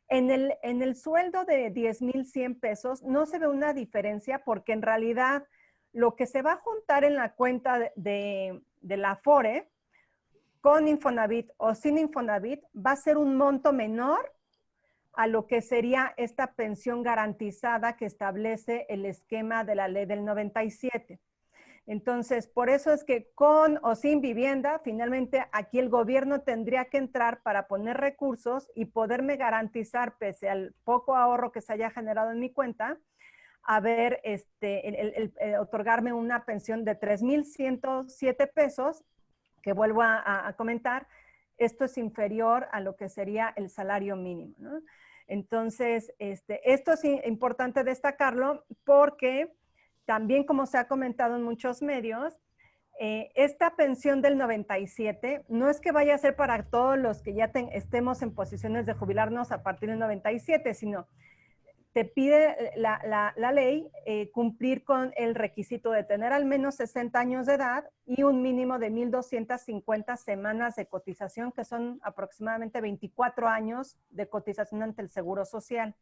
En el sueldo de 10,100 pesos no se ve una diferencia porque en realidad lo que se va a juntar en la cuenta de la Afore con Infonavit o sin Infonavit va a ser un monto menor a lo que sería esta pensión garantizada que establece el esquema de la ley del 97. Entonces, por eso es que con o sin vivienda, finalmente aquí el gobierno tendría que entrar para poner recursos y poderme garantizar, pese al poco ahorro que se haya generado en mi cuenta, otorgarme una pensión de 3,107 pesos, que vuelvo a comentar, esto es inferior a lo que sería el salario mínimo, ¿no? Entonces, esto es importante destacarlo porque también, como se ha comentado en muchos medios, esta pensión del 97 no es que vaya a ser para todos los que ya estemos en posiciones de jubilarnos a partir del 97, sino te pide la ley cumplir con el requisito de tener al menos 60 años de edad y un mínimo de 1,250 semanas de cotización, que son aproximadamente 24 años de cotización ante el Seguro Social.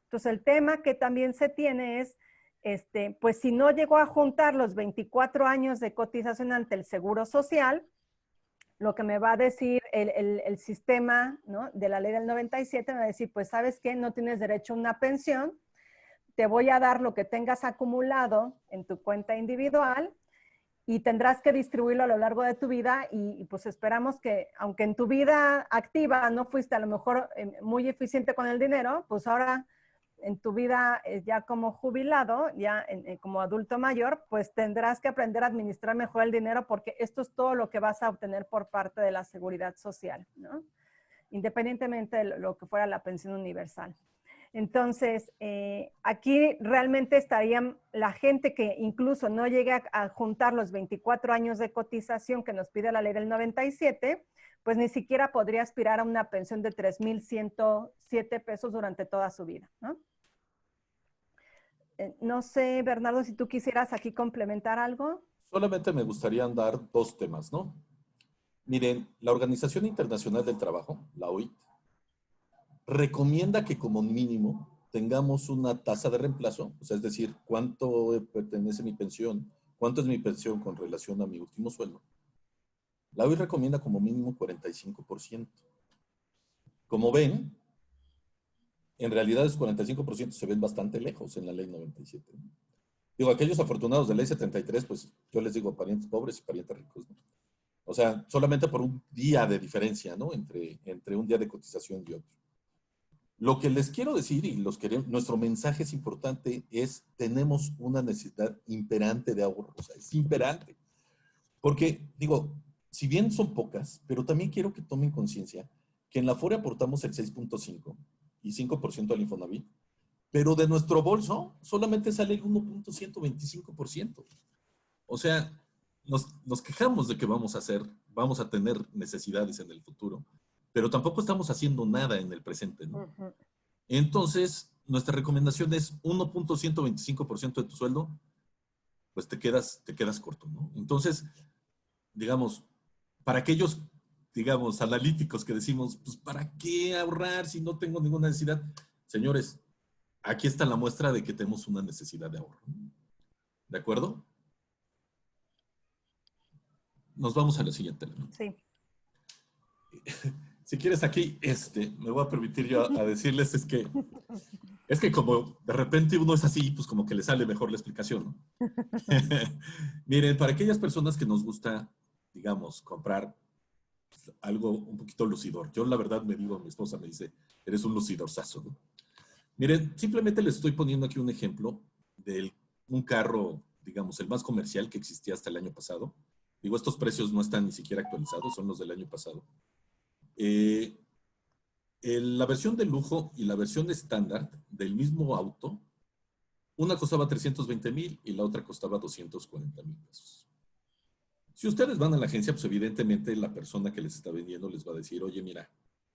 Entonces, el tema que también se tiene es, pues si no llegó a juntar los 24 años de cotización ante el Seguro Social, lo que me va a decir el sistema, ¿no?, de la ley del 97, me va a decir, pues, ¿sabes qué? No tienes derecho a una pensión, te voy a dar lo que tengas acumulado en tu cuenta individual y tendrás que distribuirlo a lo largo de tu vida y pues esperamos que, aunque en tu vida activa no fuiste a lo mejor muy eficiente con el dinero, pues ahora en tu vida ya como jubilado, ya como adulto mayor, pues tendrás que aprender a administrar mejor el dinero porque esto es todo lo que vas a obtener por parte de la seguridad social, ¿no?, independientemente de lo que fuera la pensión universal. Entonces, aquí realmente estarían la gente que incluso no llegue a juntar los 24 años de cotización que nos pide la ley del 97, pues ni siquiera podría aspirar a una pensión de 3,107 pesos durante toda su vida, ¿no? No sé, Bernardo, si tú quisieras aquí complementar algo. Solamente me gustaría dar dos temas, ¿no? Miren, la Organización Internacional del Trabajo, la OIT, recomienda que como mínimo tengamos una tasa de reemplazo, o sea, es decir, cuánto pertenece mi pensión, cuánto es mi pensión con relación a mi último sueldo. La OIT recomienda como mínimo 45%. Como ven, en realidad esos 45% se ven bastante lejos en la ley 97. ¿No? Digo, aquellos afortunados de ley 73, pues yo les digo parientes pobres y parientes ricos, ¿no? O sea, solamente por un día de diferencia, ¿no? Entre un día de cotización y otro. Lo que les quiero decir, y nuestro mensaje es importante, es tenemos una necesidad imperante de ahorro. O sea, es imperante. Porque, digo, si bien son pocas, pero también quiero que tomen conciencia que en la Afore aportamos el 6.5 y 5% al Infonavit, pero de nuestro bolso solamente sale el 1.125%. O sea, nos quejamos de que vamos a tener necesidades en el futuro, pero tampoco estamos haciendo nada en el presente, ¿no? Ujú. Entonces, nuestra recomendación es 1.125% de tu sueldo, pues te quedas corto, ¿no? Entonces, digamos, para aquellos, digamos, analíticos que decimos, pues, ¿para qué ahorrar si no tengo ninguna necesidad? Señores, aquí está la muestra de que tenemos una necesidad de ahorro. ¿De acuerdo? Nos vamos a la siguiente. Sí. Si quieres aquí, me voy a permitir yo a decirles, es que como de repente uno es así, pues como que le sale mejor la explicación, ¿no? Miren, para aquellas personas que nos gusta, digamos, comprar algo un poquito lucidor. Yo la verdad mi esposa me dice, eres un lucidorzazo, ¿no? Miren, simplemente les estoy poniendo aquí un ejemplo de un carro, digamos, el más comercial que existía hasta el año pasado. Digo, estos precios no están ni siquiera actualizados, son los del año pasado. La versión de lujo y la versión estándar del mismo auto, una costaba 320,000 y la otra costaba 240,000 pesos. Si ustedes van a la agencia, pues evidentemente la persona que les está vendiendo les va a decir, oye, mira,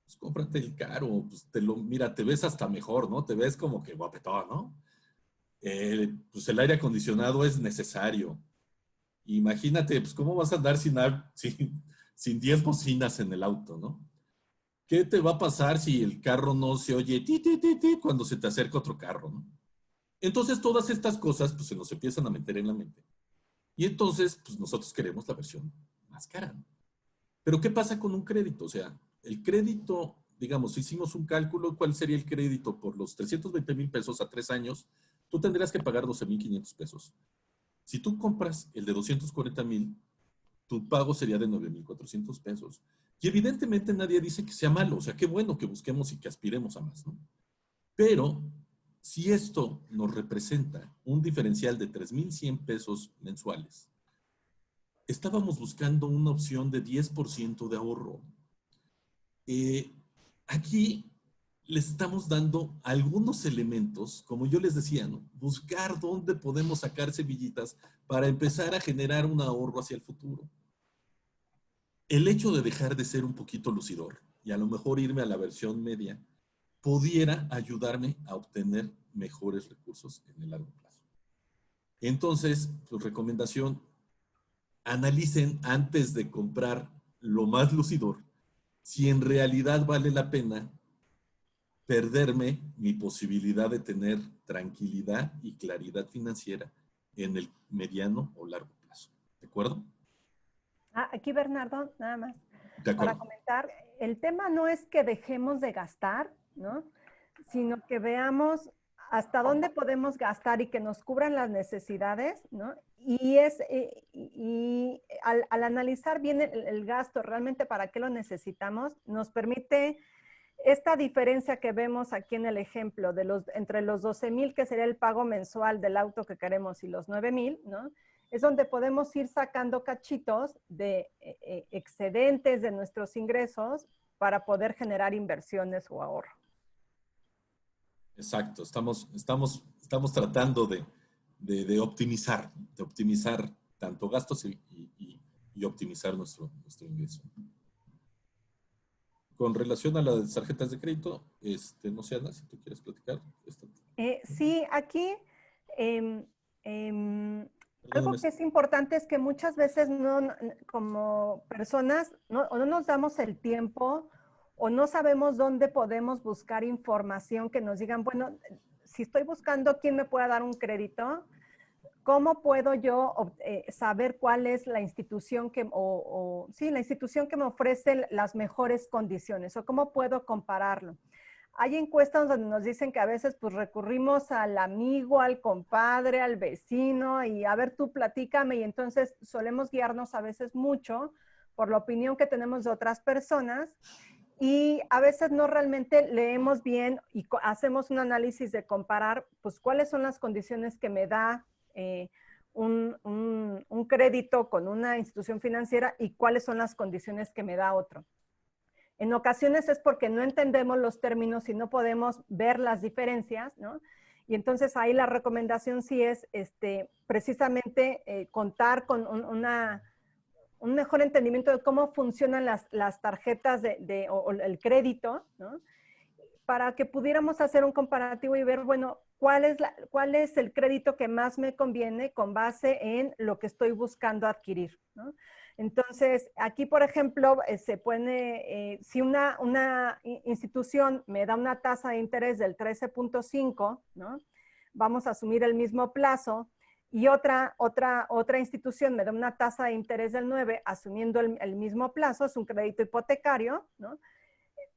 pues cómprate el caro, pues mira, te ves hasta mejor, ¿no? Te ves como que guapetón, ¿no? Pues el aire acondicionado es necesario. Imagínate, pues cómo vas a andar sin 10 bocinas en el auto, ¿no? ¿Qué te va a pasar si el carro no se oye ti, ti, ti, ti, cuando se te acerca otro carro, ¿no? Entonces todas estas cosas pues se nos empiezan a meter en la mente. Y entonces pues nosotros queremos la versión más cara, ¿no? Pero ¿qué pasa con un crédito? O sea, el crédito, digamos, hicimos un cálculo, ¿cuál sería el crédito por los 320,000 pesos a 3 años? Tú tendrías que pagar 12,500 pesos. Si tú compras el de 240,000, tu pago sería de 9,400 pesos. Y evidentemente nadie dice que sea malo, o sea, qué bueno que busquemos y que aspiremos a más, ¿no? Pero si esto nos representa un diferencial de 3,100 pesos mensuales, estábamos buscando una opción de 10% de ahorro. Aquí les estamos dando algunos elementos, como yo les decía, ¿no? Buscar dónde podemos sacar semillitas para empezar a generar un ahorro hacia el futuro. El hecho de dejar de ser un poquito lucidor y a lo mejor irme a la versión media pudiera ayudarme a obtener mejores recursos en el largo plazo. Entonces, su recomendación, analicen antes de comprar lo más lucidor si en realidad vale la pena perderme mi posibilidad de tener tranquilidad y claridad financiera en el mediano o largo plazo. ¿De acuerdo? Aquí Bernardo, nada más. De acuerdo. Para comentar, el tema no es que dejemos de gastar, ¿no? Sino que veamos hasta dónde podemos gastar y que nos cubran las necesidades, ¿no? Y al analizar bien el gasto, realmente para qué lo necesitamos, nos permite esta diferencia que vemos aquí en el ejemplo de entre los 12,000, que sería el pago mensual del auto que queremos, y los 9,000, ¿no? Es donde podemos ir sacando cachitos de excedentes de nuestros ingresos para poder generar inversiones o ahorro. Exacto, estamos tratando de optimizar tanto gastos y optimizar nuestro ingreso. Con relación a las tarjetas de crédito, no sé, Ana, si tú quieres platicar. Sí, aquí algo que es importante es que muchas veces como personas no nos damos el tiempo o no sabemos dónde podemos buscar información que nos digan, bueno, si estoy buscando quién me pueda dar un crédito, ¿cómo puedo yo saber cuál es la institución la institución que me ofrece las mejores condiciones o cómo puedo compararlo? hay encuestas donde nos dicen que a veces pues recurrimos al amigo, al compadre, al vecino y a ver, tú platícame, y entonces solemos guiarnos a veces mucho por la opinión que tenemos de otras personas y a veces no realmente leemos bien y hacemos un análisis de comparar pues cuáles son las condiciones que me da un crédito con una institución financiera y cuáles son las condiciones que me da otro. En ocasiones es porque no entendemos los términos y no podemos ver las diferencias, ¿no? Y entonces ahí la recomendación sí es precisamente contar con un mejor entendimiento de cómo funcionan las tarjetas o el crédito, ¿no? Para que pudiéramos hacer un comparativo y ver, bueno, cuál es el crédito que más me conviene con base en lo que estoy buscando adquirir, ¿no? Entonces, aquí, por ejemplo, se pone, si una institución me da una tasa de interés del 13.5, ¿no? Vamos a asumir el mismo plazo, y otra institución me da una tasa de interés del 9, asumiendo el mismo plazo, es un crédito hipotecario, ¿no?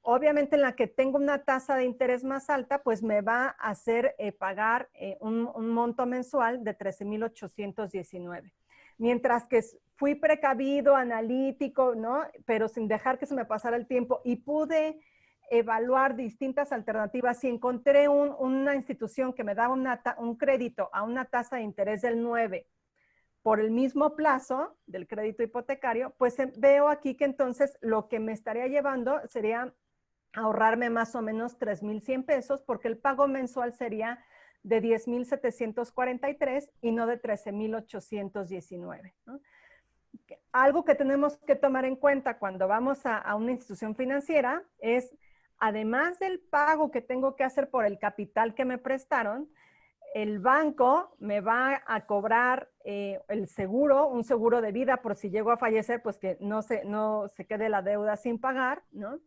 Obviamente en la que tengo una tasa de interés más alta, pues me va a hacer pagar un monto mensual de 13,819. Mientras que fui precavido, analítico, ¿no? Pero sin dejar que se me pasara el tiempo y pude evaluar distintas alternativas y encontré una institución que me daba un crédito a una tasa de interés del 9 por el mismo plazo del crédito hipotecario, pues veo aquí que entonces lo que me estaría llevando sería ahorrarme más o menos 3,100 pesos porque el pago mensual sería de 10,743 y no de 13,819, ¿no? Algo que tenemos que tomar en cuenta cuando vamos a una institución financiera es, además del pago que tengo que hacer por el capital que me prestaron, el banco me va a cobrar el seguro, un seguro de vida por si llego a fallecer, pues que no se quede la deuda sin pagar, ¿no?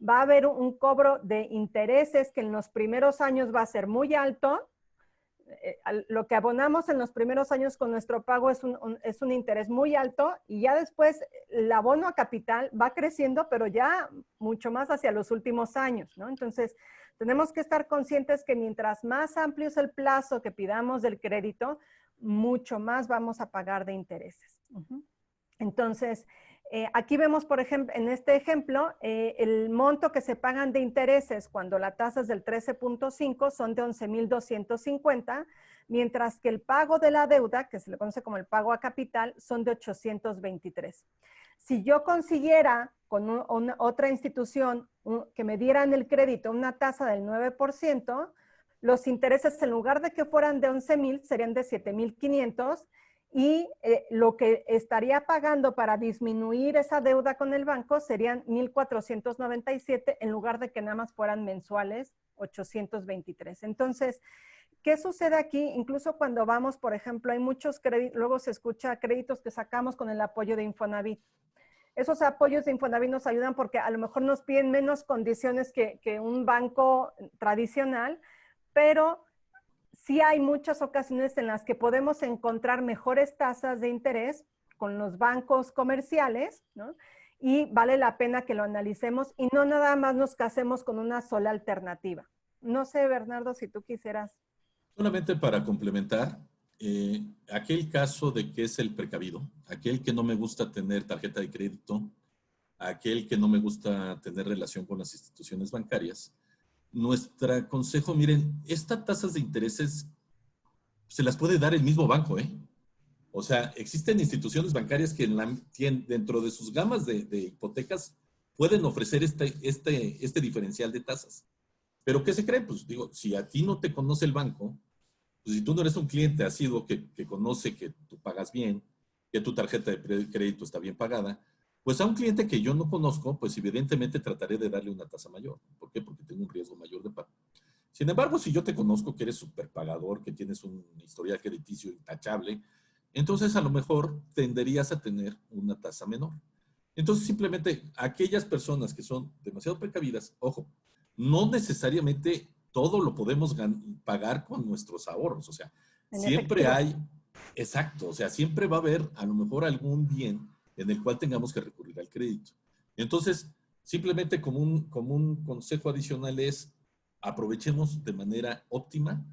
Va a haber un cobro de intereses que en los primeros años va a ser muy alto. Lo que abonamos en los primeros años con nuestro pago es un interés muy alto y ya después el abono a capital va creciendo, pero ya mucho más hacia los últimos años, ¿no? Entonces, tenemos que estar conscientes que mientras más amplio es el plazo que pidamos del crédito, mucho más vamos a pagar de intereses. Entonces, aquí vemos, por ejemplo, en este ejemplo, el monto que se pagan de intereses cuando la tasa es del 13.5 son de 11,250, mientras que el pago de la deuda, que se le conoce como el pago a capital, son de 823. Si yo consiguiera con otra institución que me dieran el crédito una tasa del 9%, los intereses en lugar de que fueran de 11,000 serían de 7,500 y lo que estaría pagando para disminuir esa deuda con el banco serían 1,497 en lugar de que nada más fueran mensuales 823. Entonces, ¿qué sucede aquí? Incluso cuando vamos, por ejemplo, hay muchos créditos, luego se escucha créditos que sacamos con el apoyo de Infonavit. Esos apoyos de Infonavit nos ayudan porque a lo mejor nos piden menos condiciones que un banco tradicional, pero sí hay muchas ocasiones en las que podemos encontrar mejores tasas de interés con los bancos comerciales, ¿no? Y vale la pena que lo analicemos y no nada más nos casemos con una sola alternativa. No sé, Bernardo, si tú quisieras. Solamente para complementar, aquel caso de que es el precavido, aquel que no me gusta tener tarjeta de crédito, aquel que no me gusta tener relación con las instituciones bancarias, nuestro consejo, miren, estas tasas de intereses se las puede dar el mismo banco, ¿eh? O sea, existen instituciones bancarias que dentro de sus gamas de hipotecas pueden ofrecer este diferencial de tasas. ¿Pero qué se cree? Pues digo, si a ti no te conoce el banco, pues si tú no eres un cliente asiduo que conoce que tú pagas bien, que tu tarjeta de crédito está bien pagada, pues a un cliente que yo no conozco, pues evidentemente trataré de darle una tasa mayor. ¿Por qué? Porque tengo un riesgo mayor de pago. Sin embargo, si yo te conozco que eres súper pagador, que tienes un historial crediticio intachable, entonces a lo mejor tenderías a tener una tasa menor. Entonces simplemente aquellas personas que son demasiado precavidas, ojo, no necesariamente todo lo podemos pagar con nuestros ahorros. O sea, siempre hay, exacto, o sea, siempre va a haber a lo mejor algún bien en el cual tengamos que recurrir al crédito. Entonces, simplemente como un consejo adicional es, aprovechemos de manera óptima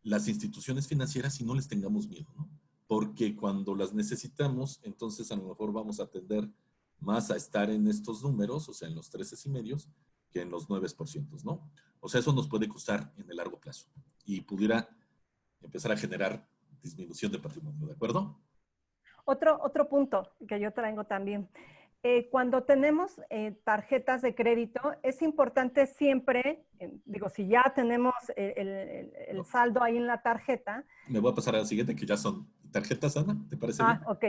las instituciones financieras y no les tengamos miedo, ¿no? Porque cuando las necesitamos, entonces a lo mejor vamos a tender más a estar en estos números, o sea, en los 13,5, que en los 9%, ¿no? O sea, eso nos puede costar en el largo plazo y pudiera empezar a generar disminución de patrimonio, ¿de acuerdo? Otro punto que yo traigo también. Cuando tenemos tarjetas de crédito, es importante siempre, digo, si ya tenemos el saldo ahí en la tarjeta. Me voy a pasar a la siguiente, que ya son tarjetas, Ana, ¿te parece bien? Ok.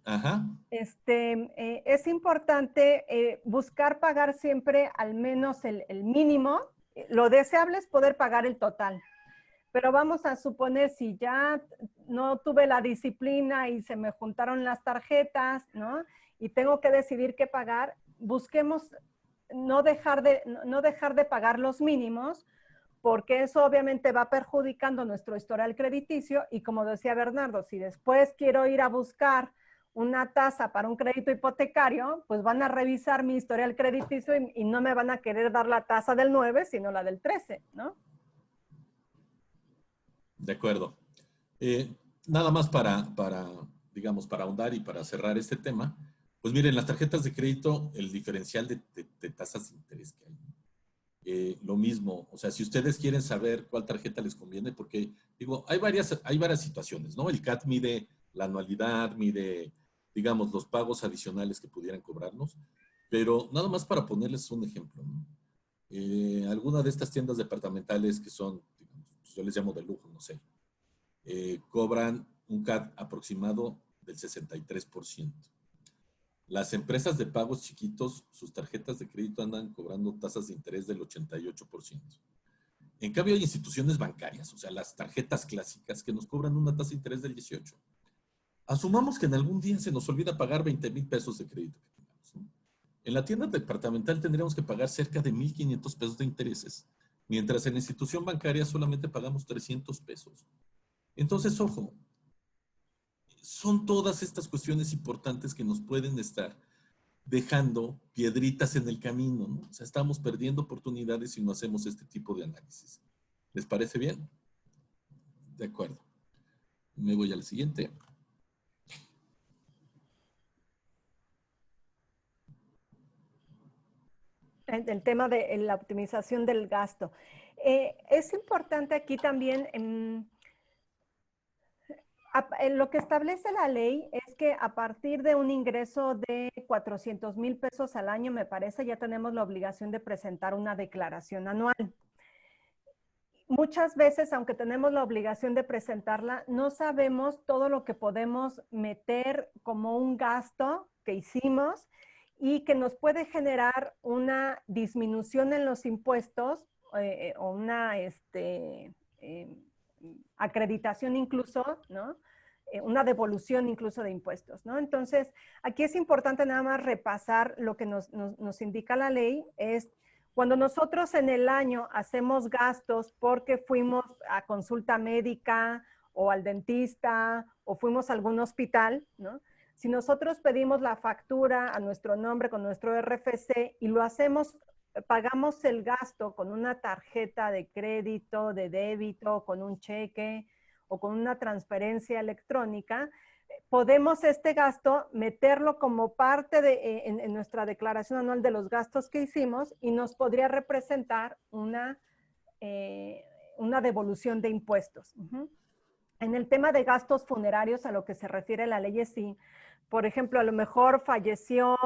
Ajá. Es importante buscar pagar siempre al menos el mínimo. Lo deseable es poder pagar el total. Pero vamos a suponer si ya no tuve la disciplina y se me juntaron las tarjetas, ¿no? Y tengo que decidir qué pagar, busquemos no dejar de pagar los mínimos, porque eso obviamente va perjudicando nuestro historial crediticio y como decía Bernardo, si después quiero ir a buscar una tasa para un crédito hipotecario, pues van a revisar mi historial crediticio y no me van a querer dar la tasa del 9, sino la del 13, ¿no? De acuerdo. Nada más digamos, para ahondar y para cerrar este tema, pues miren, las tarjetas de crédito, el diferencial de tasas de interés que hay. Lo mismo, o sea, si ustedes quieren saber cuál tarjeta les conviene, porque, digo, hay varias situaciones, ¿no? El CAT mide la anualidad, mide, digamos, los pagos adicionales que pudieran cobrarnos, pero nada más para ponerles un ejemplo, ¿no? Alguna de estas tiendas departamentales que son, digamos, yo les llamo de lujo, no sé, cobran un CAT aproximado del 63%. Las empresas de pagos chiquitos, sus tarjetas de crédito andan cobrando tasas de interés del 88%. En cambio, hay instituciones bancarias, o sea, las tarjetas clásicas, que nos cobran una tasa de interés del 18%. Asumamos que en algún día se nos olvida pagar 20,000 pesos de crédito que tengamos, ¿no? En la tienda departamental tendríamos que pagar cerca de 1,500 pesos de intereses, mientras en la institución bancaria solamente pagamos 300 pesos. Entonces, ojo, son todas estas cuestiones importantes que nos pueden estar dejando piedritas en el camino, ¿no? O sea, estamos perdiendo oportunidades si no hacemos este tipo de análisis. ¿Les parece bien? De acuerdo. Me voy al siguiente. El tema de la optimización del gasto. Es importante aquí también, lo que establece la ley es que a partir de un ingreso de 400,000 pesos al año, me parece, ya tenemos la obligación de presentar una declaración anual. Muchas veces, aunque tenemos la obligación de presentarla, no sabemos todo lo que podemos meter como un gasto que hicimos y que nos puede generar una disminución en los impuestos o una acreditación incluso, ¿no? Una devolución incluso de impuestos, ¿no? Entonces, aquí es importante nada más repasar lo que nos indica la ley, es cuando nosotros en el año hacemos gastos porque fuimos a consulta médica o al dentista o fuimos a algún hospital, ¿no? Si nosotros pedimos la factura a nuestro nombre con nuestro RFC y lo hacemos, pagamos el gasto con una tarjeta de crédito, de débito, con un cheque o con una transferencia electrónica, podemos este gasto meterlo como parte en nuestra declaración anual de los gastos que hicimos y nos podría representar una devolución de impuestos. En el tema de gastos funerarios, a lo que se refiere la ley es sí. Por ejemplo, a lo mejor falleció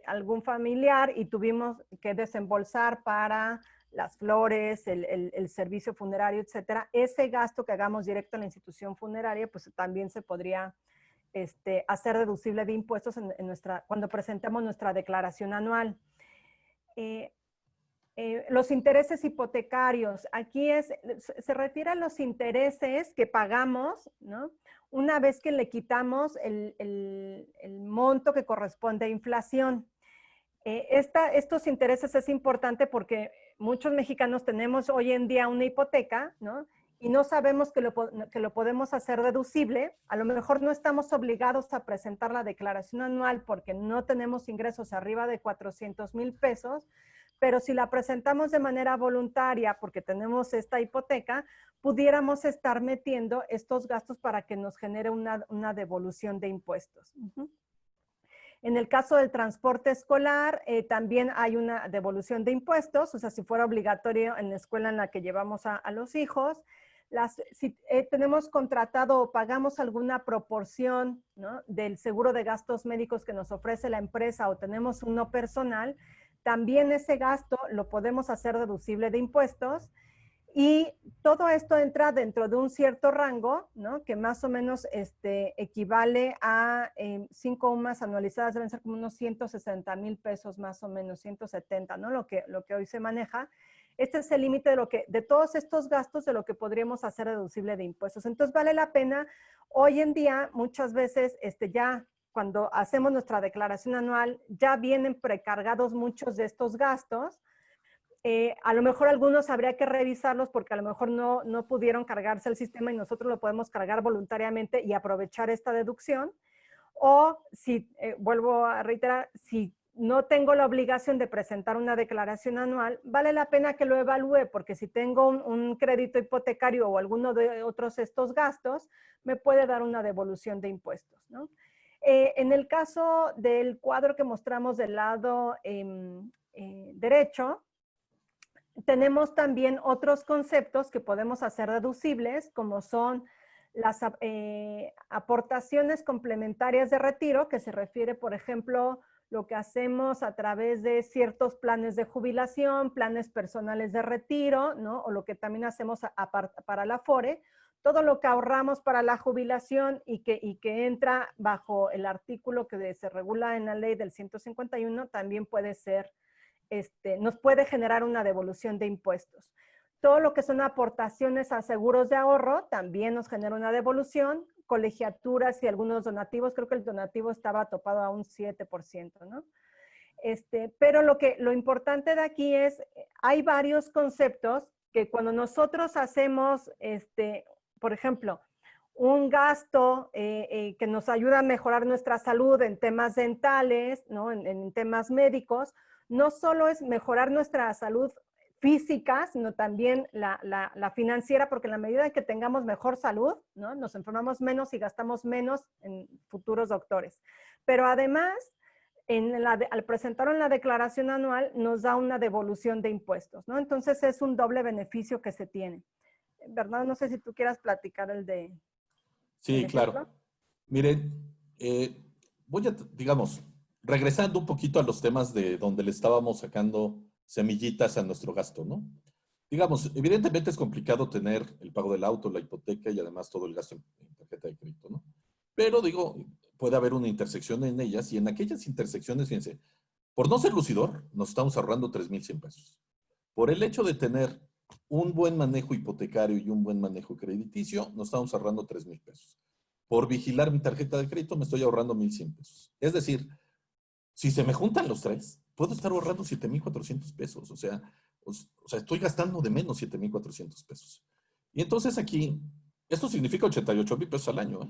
algún familiar y tuvimos que desembolsar para las flores, el servicio funerario, etcétera. Ese gasto que hagamos directo en la institución funeraria, pues también se podría hacer deducible de impuestos cuando presentemos nuestra declaración anual. Los intereses hipotecarios, aquí se refiere a los intereses que pagamos, ¿no? Una vez que le quitamos el monto que corresponde a inflación. Estos intereses es importante porque muchos mexicanos tenemos hoy en día una hipoteca, ¿no? Y no sabemos que lo podemos hacer deducible. A lo mejor no estamos obligados a presentar la declaración anual porque no tenemos ingresos arriba de 400,000 pesos, pero si la presentamos de manera voluntaria porque tenemos esta hipoteca, pudiéramos estar metiendo estos gastos para que nos genere una devolución de impuestos. En el caso del transporte escolar, también hay una devolución de impuestos, o sea, si fuera obligatorio en la escuela en la que llevamos a los hijos. Si tenemos contratado o pagamos alguna proporción, ¿no?, del seguro de gastos médicos que nos ofrece la empresa o tenemos uno personal, también ese gasto lo podemos hacer deducible de impuestos. Y todo esto entra dentro de un cierto rango, ¿no?, que más o menos equivale a 5 UMAS anualizadas, deben ser como unos 160,000 pesos más o menos, 170, ¿no?, lo que hoy se maneja. Este es el límite de todos estos gastos de lo que podríamos hacer deducible de impuestos. Entonces vale la pena, hoy en día muchas veces ya cuando hacemos nuestra declaración anual ya vienen precargados muchos de estos gastos. A lo mejor algunos habría que revisarlos porque a lo mejor no pudieron cargarse el sistema y nosotros lo podemos cargar voluntariamente y aprovechar esta deducción. O si, vuelvo a reiterar, si no tengo la obligación de presentar una declaración anual, vale la pena que lo evalúe porque si tengo un crédito hipotecario o alguno de otros estos gastos, me puede dar una devolución de impuestos, ¿no? En el caso del cuadro que mostramos del lado derecho, tenemos también otros conceptos que podemos hacer deducibles, como son las aportaciones complementarias de retiro, que se refiere, por ejemplo, lo que hacemos a través de ciertos planes de jubilación, planes personales de retiro, ¿no?, o lo que también hacemos para la Afore, todo lo que ahorramos para la jubilación y que entra bajo el artículo que se regula en la ley del 151, también puede ser, nos puede generar una devolución de impuestos. Todo lo que son aportaciones a seguros de ahorro también nos genera una devolución, colegiaturas y algunos donativos, creo que el donativo estaba topado a un 7%, ¿no? Pero lo importante de aquí es, hay varios conceptos que cuando nosotros hacemos, por ejemplo, un gasto que nos ayuda a mejorar nuestra salud en temas dentales, ¿no?, en temas médicos, no solo es mejorar nuestra salud física, sino también la financiera, porque en la medida en que tengamos mejor salud, ¿no?, nos enfermamos menos y gastamos menos en futuros doctores. Pero además, al presentarlo en la declaración anual, nos da una devolución de impuestos, ¿no? Entonces es un doble beneficio que se tiene. ¿Verdad? No sé si tú quieras platicar el de... Sí, claro. Miren, voy a, digamos, regresando un poquito a los temas de donde le estábamos sacando semillitas a nuestro gasto, ¿no? Digamos, evidentemente es complicado tener el pago del auto, la hipoteca y además todo el gasto en tarjeta de crédito, ¿no? Pero digo, puede haber una intersección en ellas y en aquellas intersecciones, fíjense, por no ser lucidor, nos estamos ahorrando 3,100 pesos. Por el hecho de tener un buen manejo hipotecario y un buen manejo crediticio, nos estamos ahorrando 3,000 pesos. Por vigilar mi tarjeta de crédito, me estoy ahorrando 1,100 pesos. Es decir, si se me juntan los tres, puedo estar ahorrando 7,400 pesos. O sea, estoy gastando de menos 7,400 pesos. Y entonces aquí, esto significa 88,000 pesos al año, ¿eh?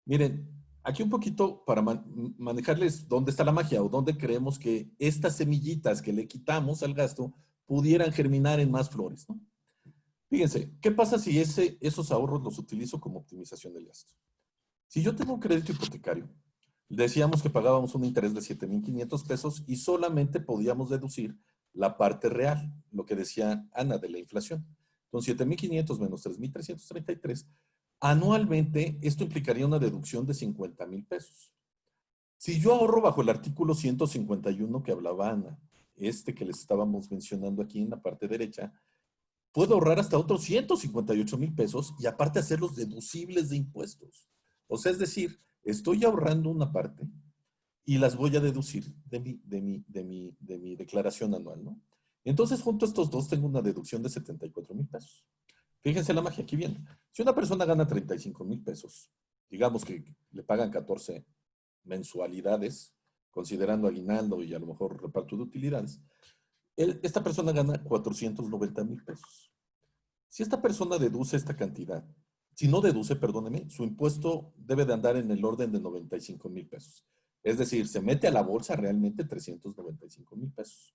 Miren, aquí un poquito para manejarles dónde está la magia o dónde creemos que estas semillitas que le quitamos al gasto pudieran germinar en más flores, ¿no? Fíjense, ¿qué pasa si esos ahorros los utilizo como optimización del gasto? Si yo tengo un crédito hipotecario, decíamos que pagábamos un interés de 7,500 pesos y solamente podíamos deducir la parte real, lo que decía Ana de la inflación. Con 7,500 menos 3,333, anualmente esto implicaría una deducción de 50,000 pesos. Si yo ahorro bajo el artículo 151 que hablaba Ana, que les estábamos mencionando aquí en la parte derecha, puedo ahorrar hasta otros 158,000 pesos y aparte hacerlos deducibles de impuestos. O sea, es decir, estoy ahorrando una parte y las voy a deducir de mi declaración anual, ¿no? Entonces, junto a estos dos, tengo una deducción de 74,000 pesos. Fíjense la magia, aquí viene. Si una persona gana 35,000 pesos, digamos que le pagan 14 mensualidades, considerando aguinaldo y a lo mejor reparto de utilidades, esta persona gana 490,000 pesos. Si esta persona deduce esta cantidad, si no deduce, perdóneme, su impuesto debe de andar en el orden de 95,000 pesos. Es decir, se mete a la bolsa realmente 395,000 pesos.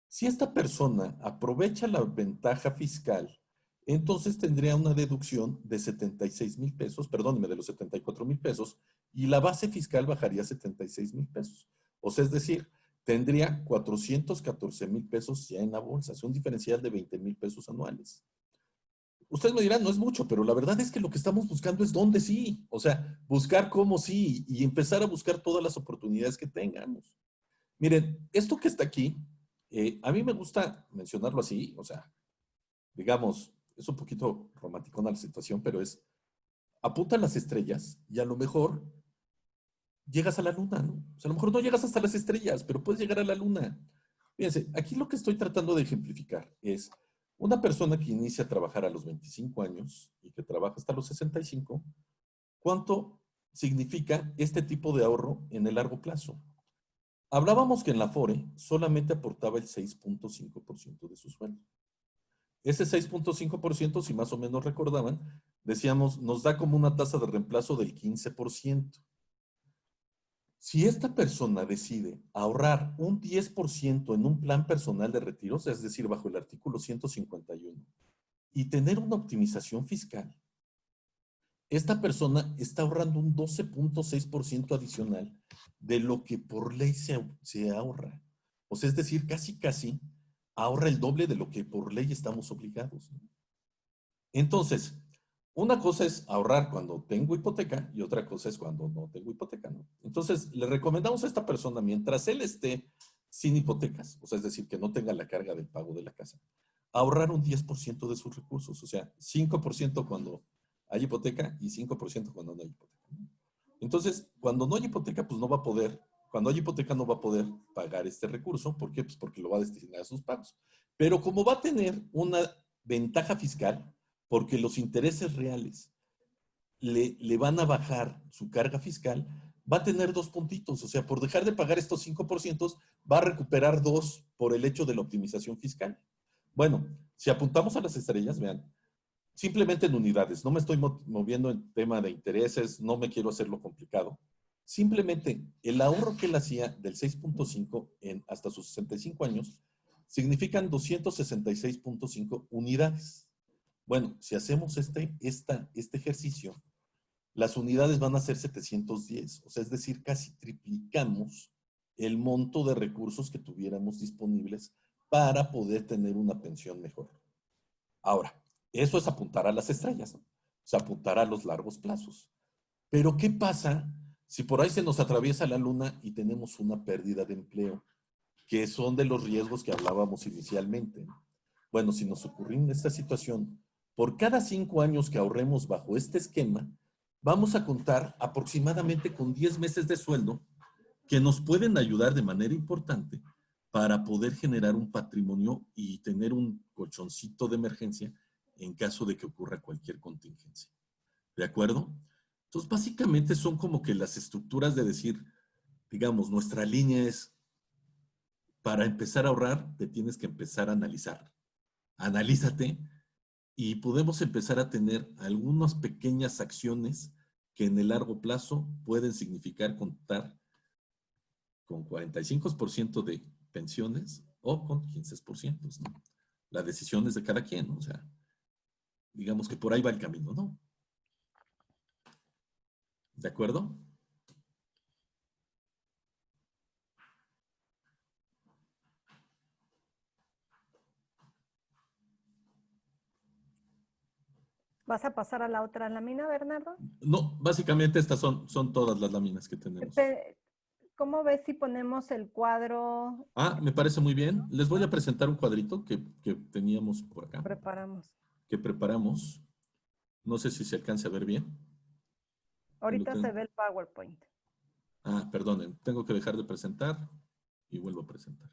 Si esta persona aprovecha la ventaja fiscal, entonces tendría una deducción de 76,000 pesos, perdóneme, de los 74,000 pesos, y la base fiscal bajaría a 76,000 pesos. O sea, es decir, tendría 414,000 pesos ya en la bolsa. Es un diferencial de 20,000 pesos anuales. Ustedes me dirán, no es mucho, pero la verdad es que lo que estamos buscando es dónde sí. O sea, buscar cómo sí y empezar a buscar todas las oportunidades que tengamos. Miren, esto que está aquí, a mí me gusta mencionarlo así, o sea, digamos, es un poquito romanticona la situación, pero es, apunta a las estrellas y a lo mejor llegas a la luna, ¿no? O sea, a lo mejor no llegas hasta las estrellas, pero puedes llegar a la luna. Fíjense, aquí lo que estoy tratando de ejemplificar es una persona que inicia a trabajar a los 25 años y que trabaja hasta los 65, ¿cuánto significa este tipo de ahorro en el largo plazo? Hablábamos que en la FORE solamente aportaba el 6.5% de su sueldo. Ese 6.5%, si más o menos recordaban, decíamos, nos da como una tasa de reemplazo del 15%. Si esta persona decide ahorrar un 10% en un plan personal de retiros, es decir, bajo el artículo 151, y tener una optimización fiscal, esta persona está ahorrando un 12.6% adicional de lo que por ley se ahorra. O sea, es decir, casi ahorra el doble de lo que por ley estamos obligados, ¿no? Entonces, una cosa es ahorrar cuando tengo hipoteca y otra cosa es cuando no tengo hipoteca, ¿no? Entonces, le recomendamos a esta persona, mientras él esté sin hipotecas, o sea, es decir, que no tenga la carga del pago de la casa, ahorrar un 10% de sus recursos, o sea, 5% cuando hay hipoteca y 5% cuando no hay hipoteca, ¿no? Entonces, cuando no hay hipoteca, pues no va a poder, cuando hay hipoteca no va a poder pagar este recurso. ¿Por qué? Pues porque lo va a destinar a sus pagos. Pero como va a tener una ventaja fiscal, porque los intereses reales le van a bajar su carga fiscal, va a tener 2 puntitos. O sea, por dejar de pagar estos 5%, va a recuperar 2 por el hecho de la optimización fiscal. Bueno, si apuntamos a las estrellas, vean, simplemente en unidades, no me estoy moviendo en tema de intereses, no me quiero hacerlo complicado. Simplemente el ahorro que él hacía del 6.5 hasta sus 65 años significan 266.5 unidades. Bueno, si hacemos este ejercicio, las unidades van a ser 710, o sea, es decir, casi triplicamos el monto de recursos que tuviéramos disponibles para poder tener una pensión mejor. Ahora, eso es apuntar a las estrellas, ¿no? O sea, apuntar a los largos plazos. Pero, ¿qué pasa si por ahí se nos atraviesa la luna y tenemos una pérdida de empleo? Que son de los riesgos que hablábamos inicialmente. Bueno, si nos ocurre en esta situación, por cada 5 años que ahorremos bajo este esquema, vamos a contar aproximadamente con 10 meses de sueldo que nos pueden ayudar de manera importante para poder generar un patrimonio y tener un colchoncito de emergencia en caso de que ocurra cualquier contingencia. ¿De acuerdo? Entonces, básicamente son como que las estructuras de decir, digamos, nuestra línea es, para empezar a ahorrar, te tienes que empezar a analizar. Analízate y podemos empezar a tener algunas pequeñas acciones que en el largo plazo pueden significar contar con 45% de pensiones o con 15%, ¿no? La decisión es de cada quien, ¿no? O sea, digamos que por ahí va el camino, ¿no? ¿De acuerdo? ¿Vas a pasar a la otra lámina, Bernardo? No, básicamente estas son todas las láminas que tenemos. ¿Cómo ves si ponemos el cuadro? Me parece muy bien. Les voy a presentar un cuadrito que teníamos por acá. Preparamos. Que preparamos. No sé si se alcanza a ver bien. Ahorita se ve el PowerPoint. Perdonen. Tengo que dejar de presentar y vuelvo a presentar.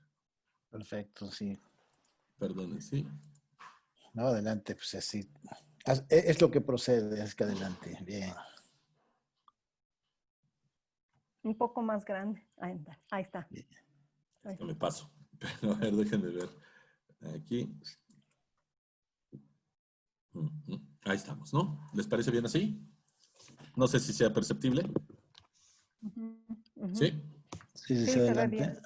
Perfecto, sí. Perdonen, sí. No, adelante, pues así. Es lo que procede, es que adelante. Bien. Un poco más grande. Ahí está. Ahí está. Me paso. Pero a ver, déjenme ver. Aquí. Ahí estamos, ¿no? ¿Les parece bien así? No sé si sea perceptible. ¿Sí? Sí, adelante.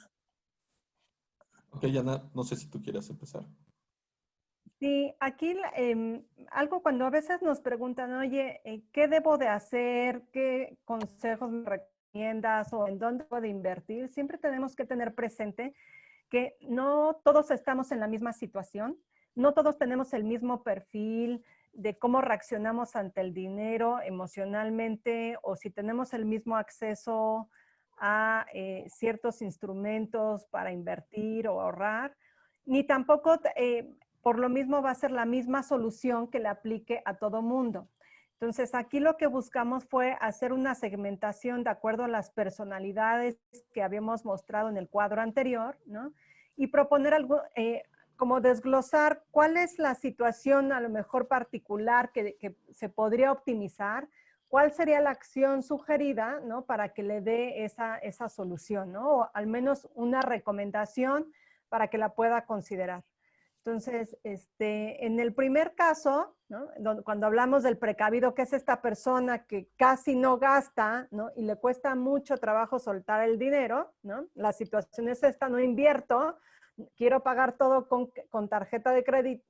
Ok, Ana, no sé si tú quieres empezar. Sí, aquí algo cuando a veces nos preguntan, oye, ¿qué debo de hacer? ¿Qué consejos me recomiendas? ¿O en dónde puedo invertir? Siempre tenemos que tener presente que no todos estamos en la misma situación, no todos tenemos el mismo perfil de cómo reaccionamos ante el dinero emocionalmente o si tenemos el mismo acceso a ciertos instrumentos para invertir o ahorrar, ni tampoco por lo mismo va a ser la misma solución que le aplique a todo mundo. Entonces, aquí lo que buscamos fue hacer una segmentación de acuerdo a las personalidades que habíamos mostrado en el cuadro anterior, ¿no? Y proponer algo, como desglosar cuál es la situación a lo mejor particular que se podría optimizar, cuál sería la acción sugerida, ¿no? Para que le dé esa solución, ¿no? O al menos una recomendación para que la pueda considerar. Entonces, en el primer caso, ¿no? Cuando hablamos del precavido, que es esta persona que casi no gasta, ¿no? Y le cuesta mucho trabajo soltar el dinero, ¿no? La situación es esta, no invierto, quiero pagar todo con tarjeta de crédito,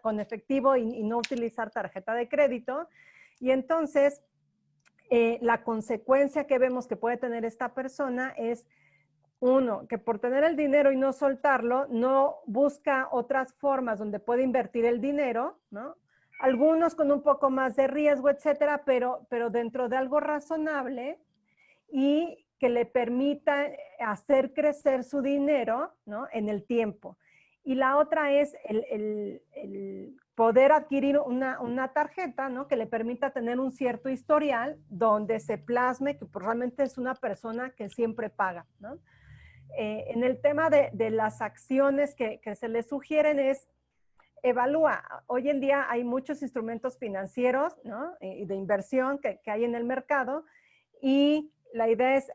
con efectivo y no utilizar tarjeta de crédito. Y entonces, la consecuencia que vemos que puede tener esta persona es uno, que por tener el dinero y no soltarlo, no busca otras formas donde puede invertir el dinero, ¿no? Algunos con un poco más de riesgo, etcétera, pero dentro de algo razonable y que le permita hacer crecer su dinero, ¿no? En el tiempo. Y la otra es el poder adquirir una tarjeta, ¿no? Que le permita tener un cierto historial donde se plasme que pues, realmente es una persona que siempre paga, ¿no? En el tema de las acciones que se le sugieren es evalúa. Hoy en día hay muchos instrumentos financieros, ¿no? Y de inversión que hay en el mercado y la idea es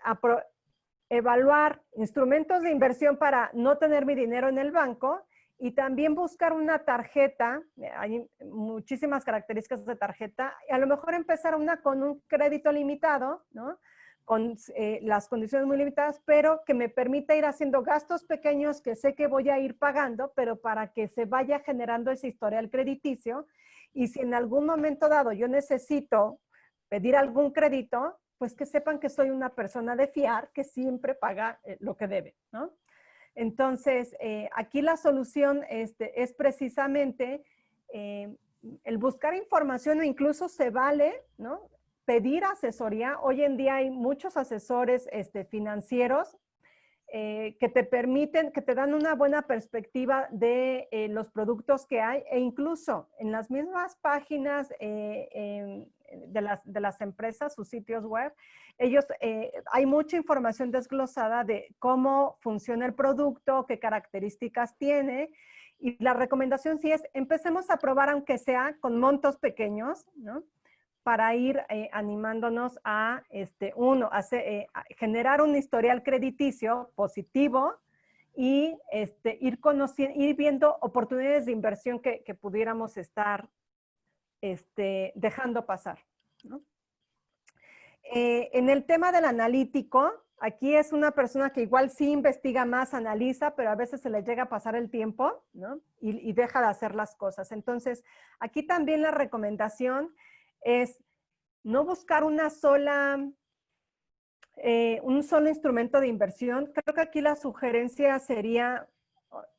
evaluar instrumentos de inversión para no tener mi dinero en el banco y también buscar una tarjeta. Hay muchísimas características de tarjeta y a lo mejor empezar una con un crédito limitado, ¿no? Con las condiciones muy limitadas, pero que me permita ir haciendo gastos pequeños que sé que voy a ir pagando, pero para que se vaya generando ese historial crediticio. Y si en algún momento dado yo necesito pedir algún crédito, pues que sepan que soy una persona de fiar que siempre paga lo que debe, ¿no? Entonces, aquí la solución es precisamente el buscar información o incluso se vale, ¿no? Pedir asesoría. Hoy en día hay muchos asesores financieros que te permiten, que te dan una buena perspectiva de los productos que hay e incluso en las mismas páginas de las empresas, sus sitios web, ellos, hay mucha información desglosada de cómo funciona el producto, qué características tiene. Y la recomendación sí es, empecemos a probar aunque sea con montos pequeños, ¿no? Para ir animándonos a, a generar un historial crediticio positivo y ir conociendo, ir viendo oportunidades de inversión que pudiéramos estar dejando pasar, ¿no? En el tema del analítico, aquí es una persona que igual sí investiga más, analiza, pero a veces se le llega a pasar el tiempo, ¿no? Y deja de hacer las cosas. Entonces, aquí también la recomendación es no buscar un solo instrumento de inversión. Creo que aquí la sugerencia sería,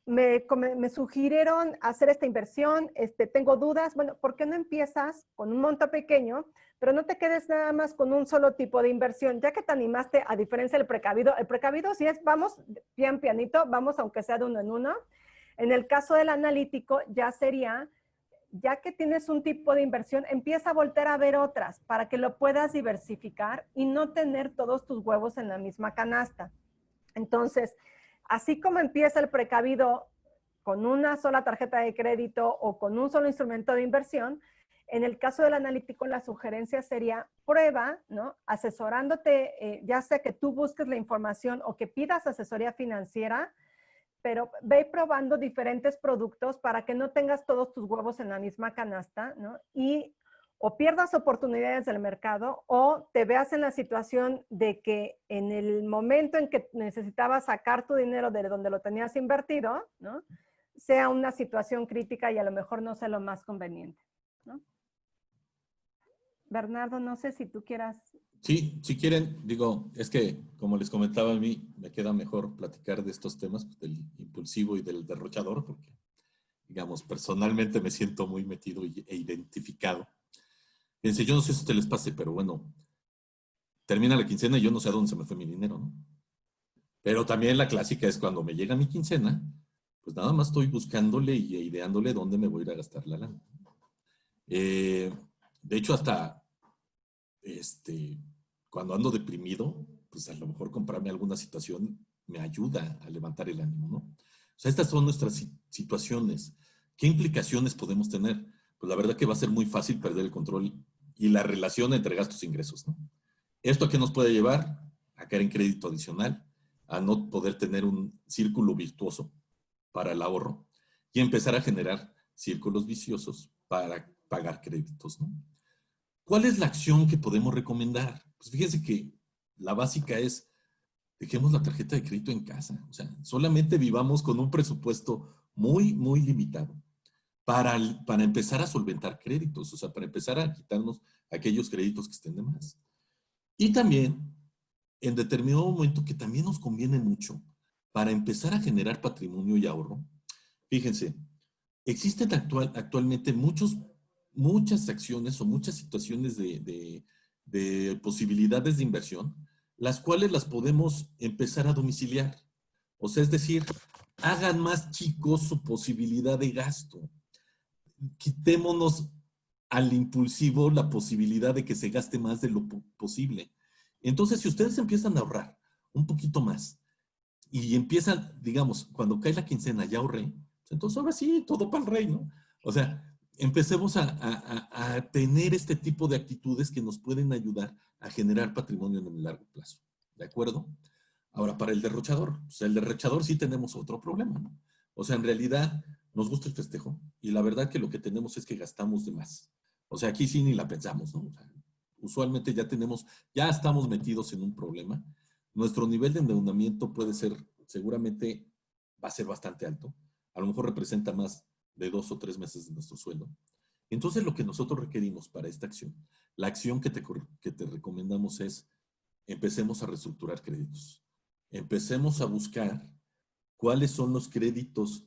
me sugirieron hacer esta inversión, tengo dudas, bueno, ¿por qué no empiezas con un monto pequeño, pero no te quedes nada más con un solo tipo de inversión, ya que te animaste, a diferencia del precavido? El precavido sí es, vamos bien pianito, vamos aunque sea de uno en uno. En el caso del analítico ya sería, ya que tienes un tipo de inversión, empieza a voltear a ver otras para que lo puedas diversificar y no tener todos tus huevos en la misma canasta. Entonces, así como empieza el precavido con una sola tarjeta de crédito o con un solo instrumento de inversión, en el caso del analítico, la sugerencia sería prueba, ¿no? Asesorándote, ya sea que tú busques la información o que pidas asesoría financiera, pero ve probando diferentes productos para que no tengas todos tus huevos en la misma canasta, ¿no? Y o pierdas oportunidades del mercado o te veas en la situación de que en el momento en que necesitabas sacar tu dinero de donde lo tenías invertido, ¿no? Sea una situación crítica y a lo mejor no sea lo más conveniente, ¿no? Bernardo, no sé si tú quieras. Sí, si quieren, digo, es que como les comentaba a mí, me queda mejor platicar de estos temas, pues, del impulsivo y del derrochador, porque, digamos, personalmente me siento muy metido e identificado. Fíjense, yo no sé si a ustedes les pase, pero bueno, termina la quincena y yo no sé a dónde se me fue mi dinero, ¿no? Pero también la clásica es cuando me llega mi quincena, pues nada más estoy buscándole y ideándole dónde me voy a ir a gastar la lana. De hecho, hasta cuando ando deprimido, pues a lo mejor comprarme alguna situación me ayuda a levantar el ánimo, ¿no? O sea, estas son nuestras situaciones. ¿Qué implicaciones podemos tener? Pues la verdad que va a ser muy fácil perder el control y la relación entre gastos e ingresos, ¿no? ¿Esto a qué nos puede llevar? A caer en crédito adicional, a no poder tener un círculo virtuoso para el ahorro y empezar a generar círculos viciosos para pagar créditos, ¿no? ¿Cuál es la acción que podemos recomendar? Pues fíjense que la básica es, dejemos la tarjeta de crédito en casa. O sea, solamente vivamos con un presupuesto muy, muy limitado para empezar a solventar créditos, o sea, para empezar a quitarnos aquellos créditos que estén de más. Y también, en determinado momento que también nos conviene mucho para empezar a generar patrimonio y ahorro, fíjense, existen actualmente muchas acciones o muchas situaciones de posibilidades de inversión, las cuales las podemos empezar a domiciliar. O sea, es decir, hagan más chicos su posibilidad de gasto. Quitémonos al impulsivo la posibilidad de que se gaste más de lo posible. Entonces, si ustedes empiezan a ahorrar un poquito más y empiezan, digamos, cuando cae la quincena, ya ahorré, entonces ahora sí, todo para el rey, ¿no? O sea, empecemos a tener este tipo de actitudes que nos pueden ayudar a generar patrimonio en el largo plazo. ¿De acuerdo? Ahora, para el derrochador, o sea, el derrochador sí tenemos otro problema, ¿no? O sea, en realidad nos gusta el festejo y la verdad que lo que tenemos es que gastamos de más. O sea, aquí sí ni la pensamos, ¿no? O sea, usualmente ya estamos metidos en un problema. Nuestro nivel de endeudamiento puede ser, seguramente va a ser bastante alto. A lo mejor representa más de 2 o 3 meses de nuestro sueldo. Entonces, lo que nosotros requerimos para esta acción, la acción que te recomendamos es, empecemos a reestructurar créditos. Empecemos a buscar cuáles son los créditos,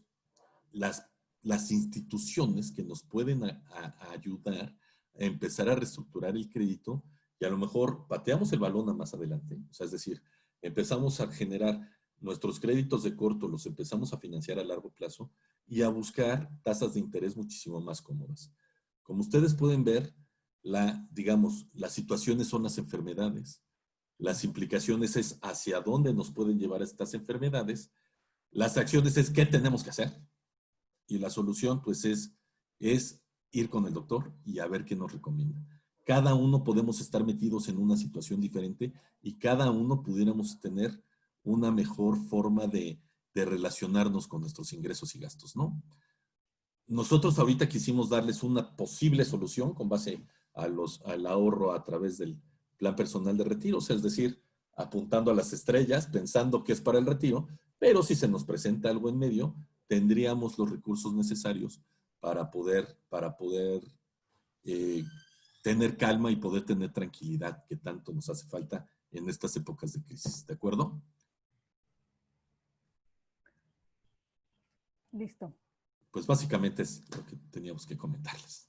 las instituciones que nos pueden a ayudar a empezar a reestructurar el crédito y a lo mejor pateamos el balón a más adelante. O sea, es decir, empezamos a generar nuestros créditos de corto, los empezamos a financiar a largo plazo y a buscar tasas de interés muchísimo más cómodas. Como ustedes pueden ver, digamos, las situaciones son las enfermedades. Las implicaciones es hacia dónde nos pueden llevar estas enfermedades. Las acciones es qué tenemos que hacer. Y la solución, pues, es ir con el doctor y a ver qué nos recomienda. Cada uno podemos estar metidos en una situación diferente y cada uno pudiéramos tener una mejor forma de relacionarnos con nuestros ingresos y gastos, ¿no? Nosotros ahorita quisimos darles una posible solución con base al ahorro a través del plan personal de retiro, o sea, es decir, apuntando a las estrellas, pensando que es para el retiro, pero si se nos presenta algo en medio, tendríamos los recursos necesarios para poder eh, tener calma y poder tener tranquilidad que tanto nos hace falta en estas épocas de crisis. ¿De acuerdo? Listo. Pues básicamente es lo que teníamos que comentarles.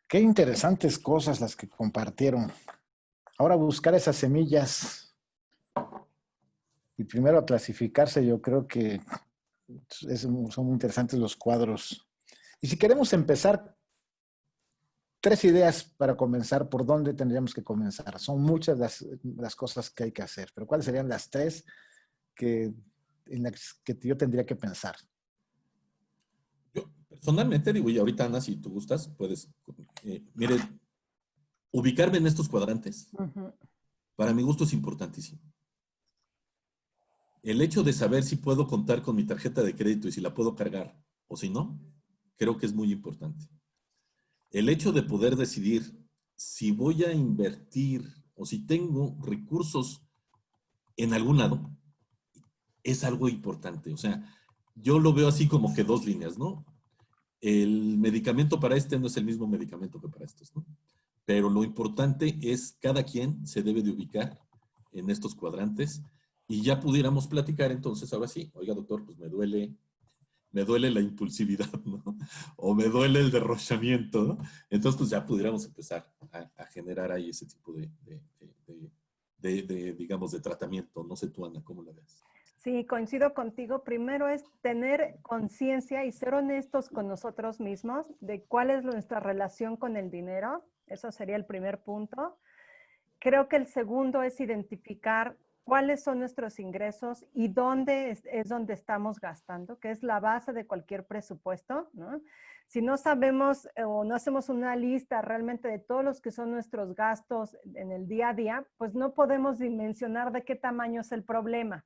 Qué interesantes cosas las que compartieron. Ahora buscar esas semillas y primero a clasificarse, yo creo que son muy interesantes los cuadros. Y si queremos empezar, 3 ideas para comenzar, ¿por dónde tendríamos que comenzar? Son muchas las cosas que hay que hacer, pero ¿cuáles serían las 3 en las que yo tendría que pensar? Yo personalmente digo, y ahorita Ana, si tú gustas, puedes, mire, ubicarme en estos cuadrantes, para mi gusto es importantísimo. El hecho de saber si puedo contar con mi tarjeta de crédito y si la puedo cargar o si no, creo que es muy importante. el hecho de poder decidir si voy a invertir o si tengo recursos en algún lado, es algo importante. O sea, yo lo veo así como que dos líneas, ¿no? El medicamento para este no es el mismo medicamento que para estos, ¿no? Pero lo importante es cada quien se debe de ubicar en estos cuadrantes y ya pudiéramos platicar entonces, ahora sí, oiga doctor, pues me duele la impulsividad, ¿no? O me duele el derrochamiento, ¿no? Entonces, pues ya pudiéramos empezar a generar ahí ese tipo digamos, de tratamiento. No sé tú, Ana, ¿cómo la ves? Sí, coincido contigo. Primero es tener conciencia y ser honestos con nosotros mismos de cuál es nuestra relación con el dinero. Eso sería el primer punto. Creo que el segundo es identificar cuáles son nuestros ingresos y dónde es donde estamos gastando, que es la base de cualquier presupuesto, ¿no? Si no sabemos o no hacemos una lista realmente de todos los que son nuestros gastos en el día a día, pues no podemos dimensionar de qué tamaño es el problema.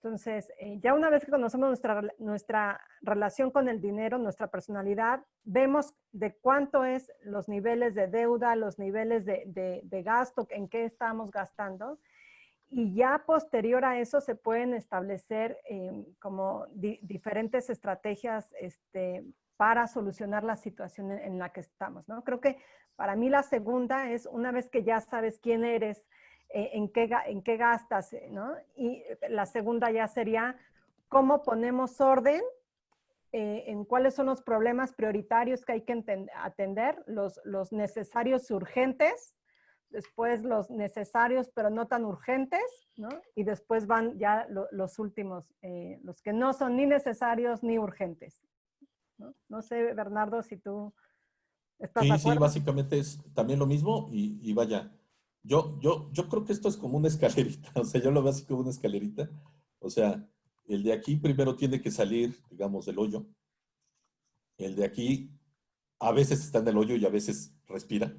Entonces, ya una vez que conocemos nuestra relación con el dinero, nuestra personalidad, vemos de cuánto es los niveles de deuda, los niveles de gasto, en qué estamos gastando. Y ya posterior a eso se pueden establecer como diferentes estrategias para solucionar la situación en la que estamos, ¿no? Creo que para mí la segunda es una vez que ya sabes quién eres, en qué gastas, ¿no? Y la segunda ya sería cómo ponemos orden en cuáles son los problemas prioritarios que hay que atender, los necesarios urgentes, después los necesarios pero no tan urgentes, ¿no? Y después van ya los últimos, los que no son ni necesarios ni urgentes, ¿no? No sé, Bernardo, si tú estás de Sí, sí, acuerdo. básicamente es también lo mismo y vaya, yo creo que esto es como una escalerita, o sea, yo lo veo así como una escalerita, o sea, el de aquí primero tiene que salir, digamos, del hoyo, el de aquí a veces está en el hoyo y a veces respira,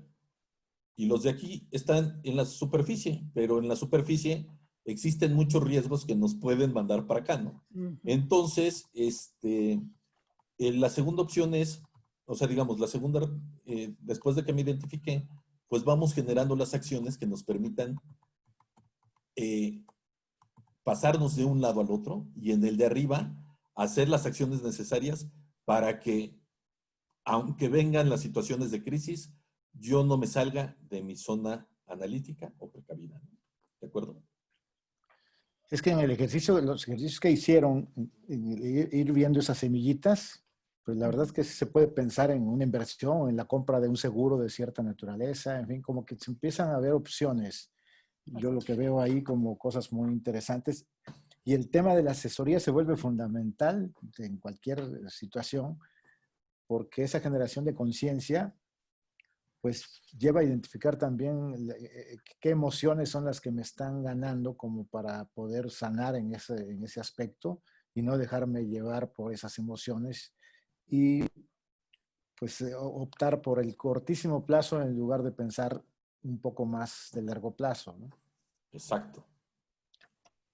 y los de aquí están en la superficie, pero en la superficie existen muchos riesgos que nos pueden mandar para acá, ¿no? Ujú. Entonces, la segunda opción es, o sea, digamos, la segunda, después de que me identifique, pues vamos generando las acciones que nos permitan eh, pasarnos de un lado al otro y en el de arriba hacer las acciones necesarias para que, aunque vengan las situaciones de crisis, yo no me salga de mi zona analítica o precavida. ¿De acuerdo? Es que en el ejercicio, los ejercicios que hicieron, en ir viendo esas semillitas, pues la verdad es que sí se puede pensar en una inversión, en la compra de un seguro de cierta naturaleza, en fin, como que se empiezan a ver opciones. Yo lo que veo ahí como cosas muy interesantes. Y el tema de la asesoría se vuelve fundamental en cualquier situación, porque esa generación de conciencia pues lleva a identificar también qué emociones son las que me están ganando como para poder sanar en ese aspecto y no dejarme llevar por esas emociones y pues optar por el cortísimo plazo en lugar de pensar un poco más de largo plazo, ¿no? Exacto.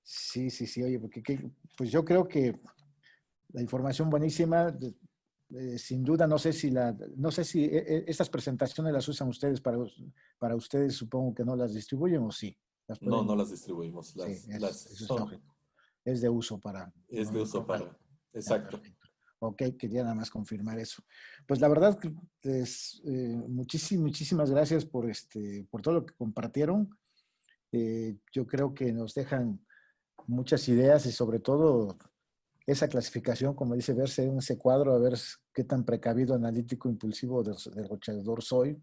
Sí, sí, sí, oye, porque pues yo creo que la información buenísima, sin duda, no sé si estas presentaciones las usan ustedes para ustedes, supongo que no las distribuyen o sí, las No, no pueden, las distribuimos, sí, las eso es son, lógico. Es de uso para, es no, de uso correcto. para, Ya, exacto. perfecto. Ok, quería nada más confirmar eso. Pues la verdad, muchísimas gracias por todo lo que compartieron. Yo creo que nos dejan muchas ideas y sobre todo esa clasificación, como dice, verse en ese cuadro, a ver qué tan precavido, analítico, impulsivo, derrochador soy.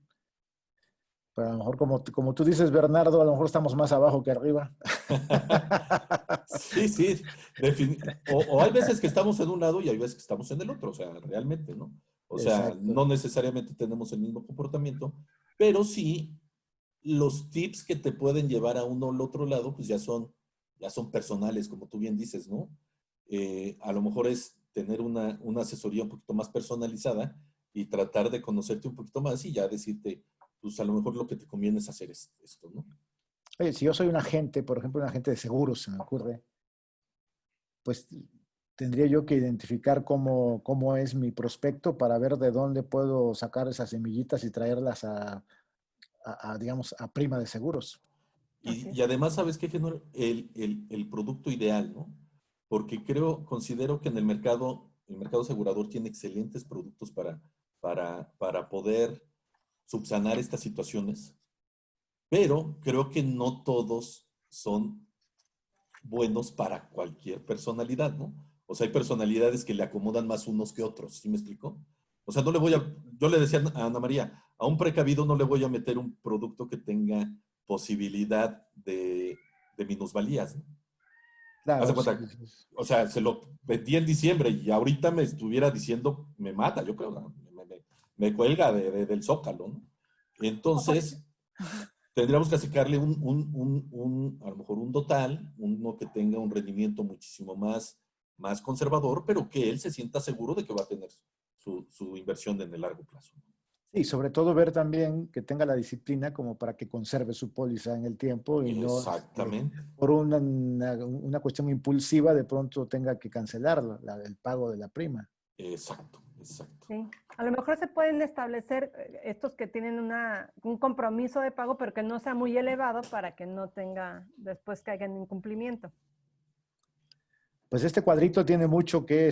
Pero a lo mejor, como tú dices, Bernardo, a lo mejor estamos más abajo que arriba. Sí, sí, o hay veces que estamos en un lado y hay veces que estamos en el otro, o sea, realmente, ¿no? O sea, Exacto. no necesariamente tenemos el mismo comportamiento, pero sí los tips que te pueden llevar a uno o al otro lado, pues ya son personales, como tú bien dices, ¿no? A lo mejor es tener una asesoría un poquito más personalizada y tratar de conocerte un poquito más y ya decirte, pues a lo mejor lo que te conviene es hacer esto, ¿no? Oye, si yo soy un agente, por ejemplo, un agente de seguros, se me ocurre, pues tendría yo que identificar cómo es mi prospecto para ver de dónde puedo sacar esas semillitas y traerlas digamos, a prima de seguros. Y además, ¿sabes qué? El producto ideal, ¿no? Porque considero que en el mercado asegurador tiene excelentes productos para poder subsanar estas situaciones, pero creo que no todos son buenos para cualquier personalidad, ¿no? O sea, hay personalidades que le acomodan más unos que otros, ¿sí me explico? O sea, yo le decía a Ana María, a un precavido no le voy a meter un producto que tenga posibilidad de minusvalías, ¿no? Haz de Claro, sí. cuenta, o sea, se lo vendí en diciembre y ahorita me estuviera diciendo, me mata, yo creo, ¿no? Me cuelga del zócalo, ¿no? Entonces, tendríamos que sacarle a lo mejor un total, uno que tenga un rendimiento muchísimo más conservador, pero que él se sienta seguro de que va a tener su inversión en el largo plazo. Sí, sobre todo ver también que tenga la disciplina como para que conserve su póliza en el tiempo y no Exactamente. por una cuestión impulsiva de pronto tenga que cancelar el pago de la prima. Exacto. Sí. A lo mejor se pueden establecer estos que tienen un compromiso de pago, pero que no sea muy elevado para que no después caiga en incumplimiento. Pues este cuadrito tiene mucho que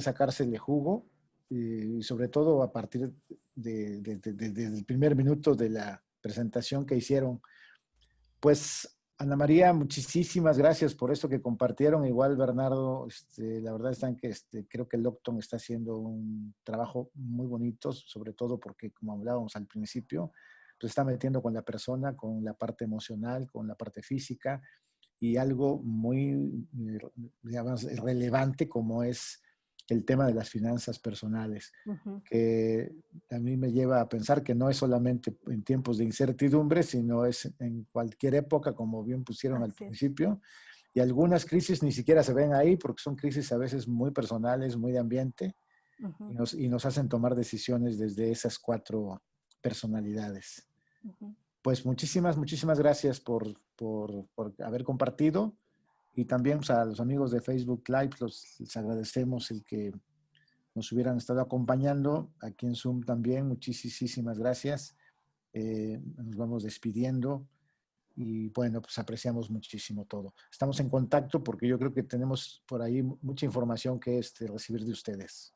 sacársele jugo y sobre todo a partir del primer minuto de la presentación que hicieron. Pues Ana María, muchísimas gracias por esto que compartieron. Igual Bernardo, la verdad es que creo que el Octon está haciendo un trabajo muy bonito, sobre todo porque, como hablábamos al principio, pues está metiendo con la persona, con la parte emocional, con la parte física y algo muy, digamos, relevante como es el tema de las finanzas personales, que a mí me lleva a pensar que no es solamente en tiempos de incertidumbre, sino es en cualquier época, como bien pusieron al principio, y algunas crisis ni siquiera se ven ahí porque son crisis a veces muy personales, muy de ambiente, y nos hacen tomar decisiones desde esas 4 personalidades. Pues muchísimas gracias por haber compartido. Y también pues, a los amigos de Facebook Live les agradecemos el que nos hubieran estado acompañando. Aquí en Zoom también, muchísimas gracias. Nos vamos despidiendo y bueno, pues apreciamos muchísimo todo. Estamos en contacto porque yo creo que tenemos por ahí mucha información que recibir de ustedes.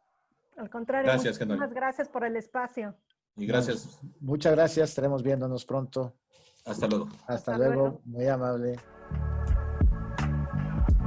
Al contrario, Gracias, muchísimas gracias por el espacio. Y gracias. Muchas gracias, estaremos viéndonos pronto. Hasta luego. Hasta luego, muy amable.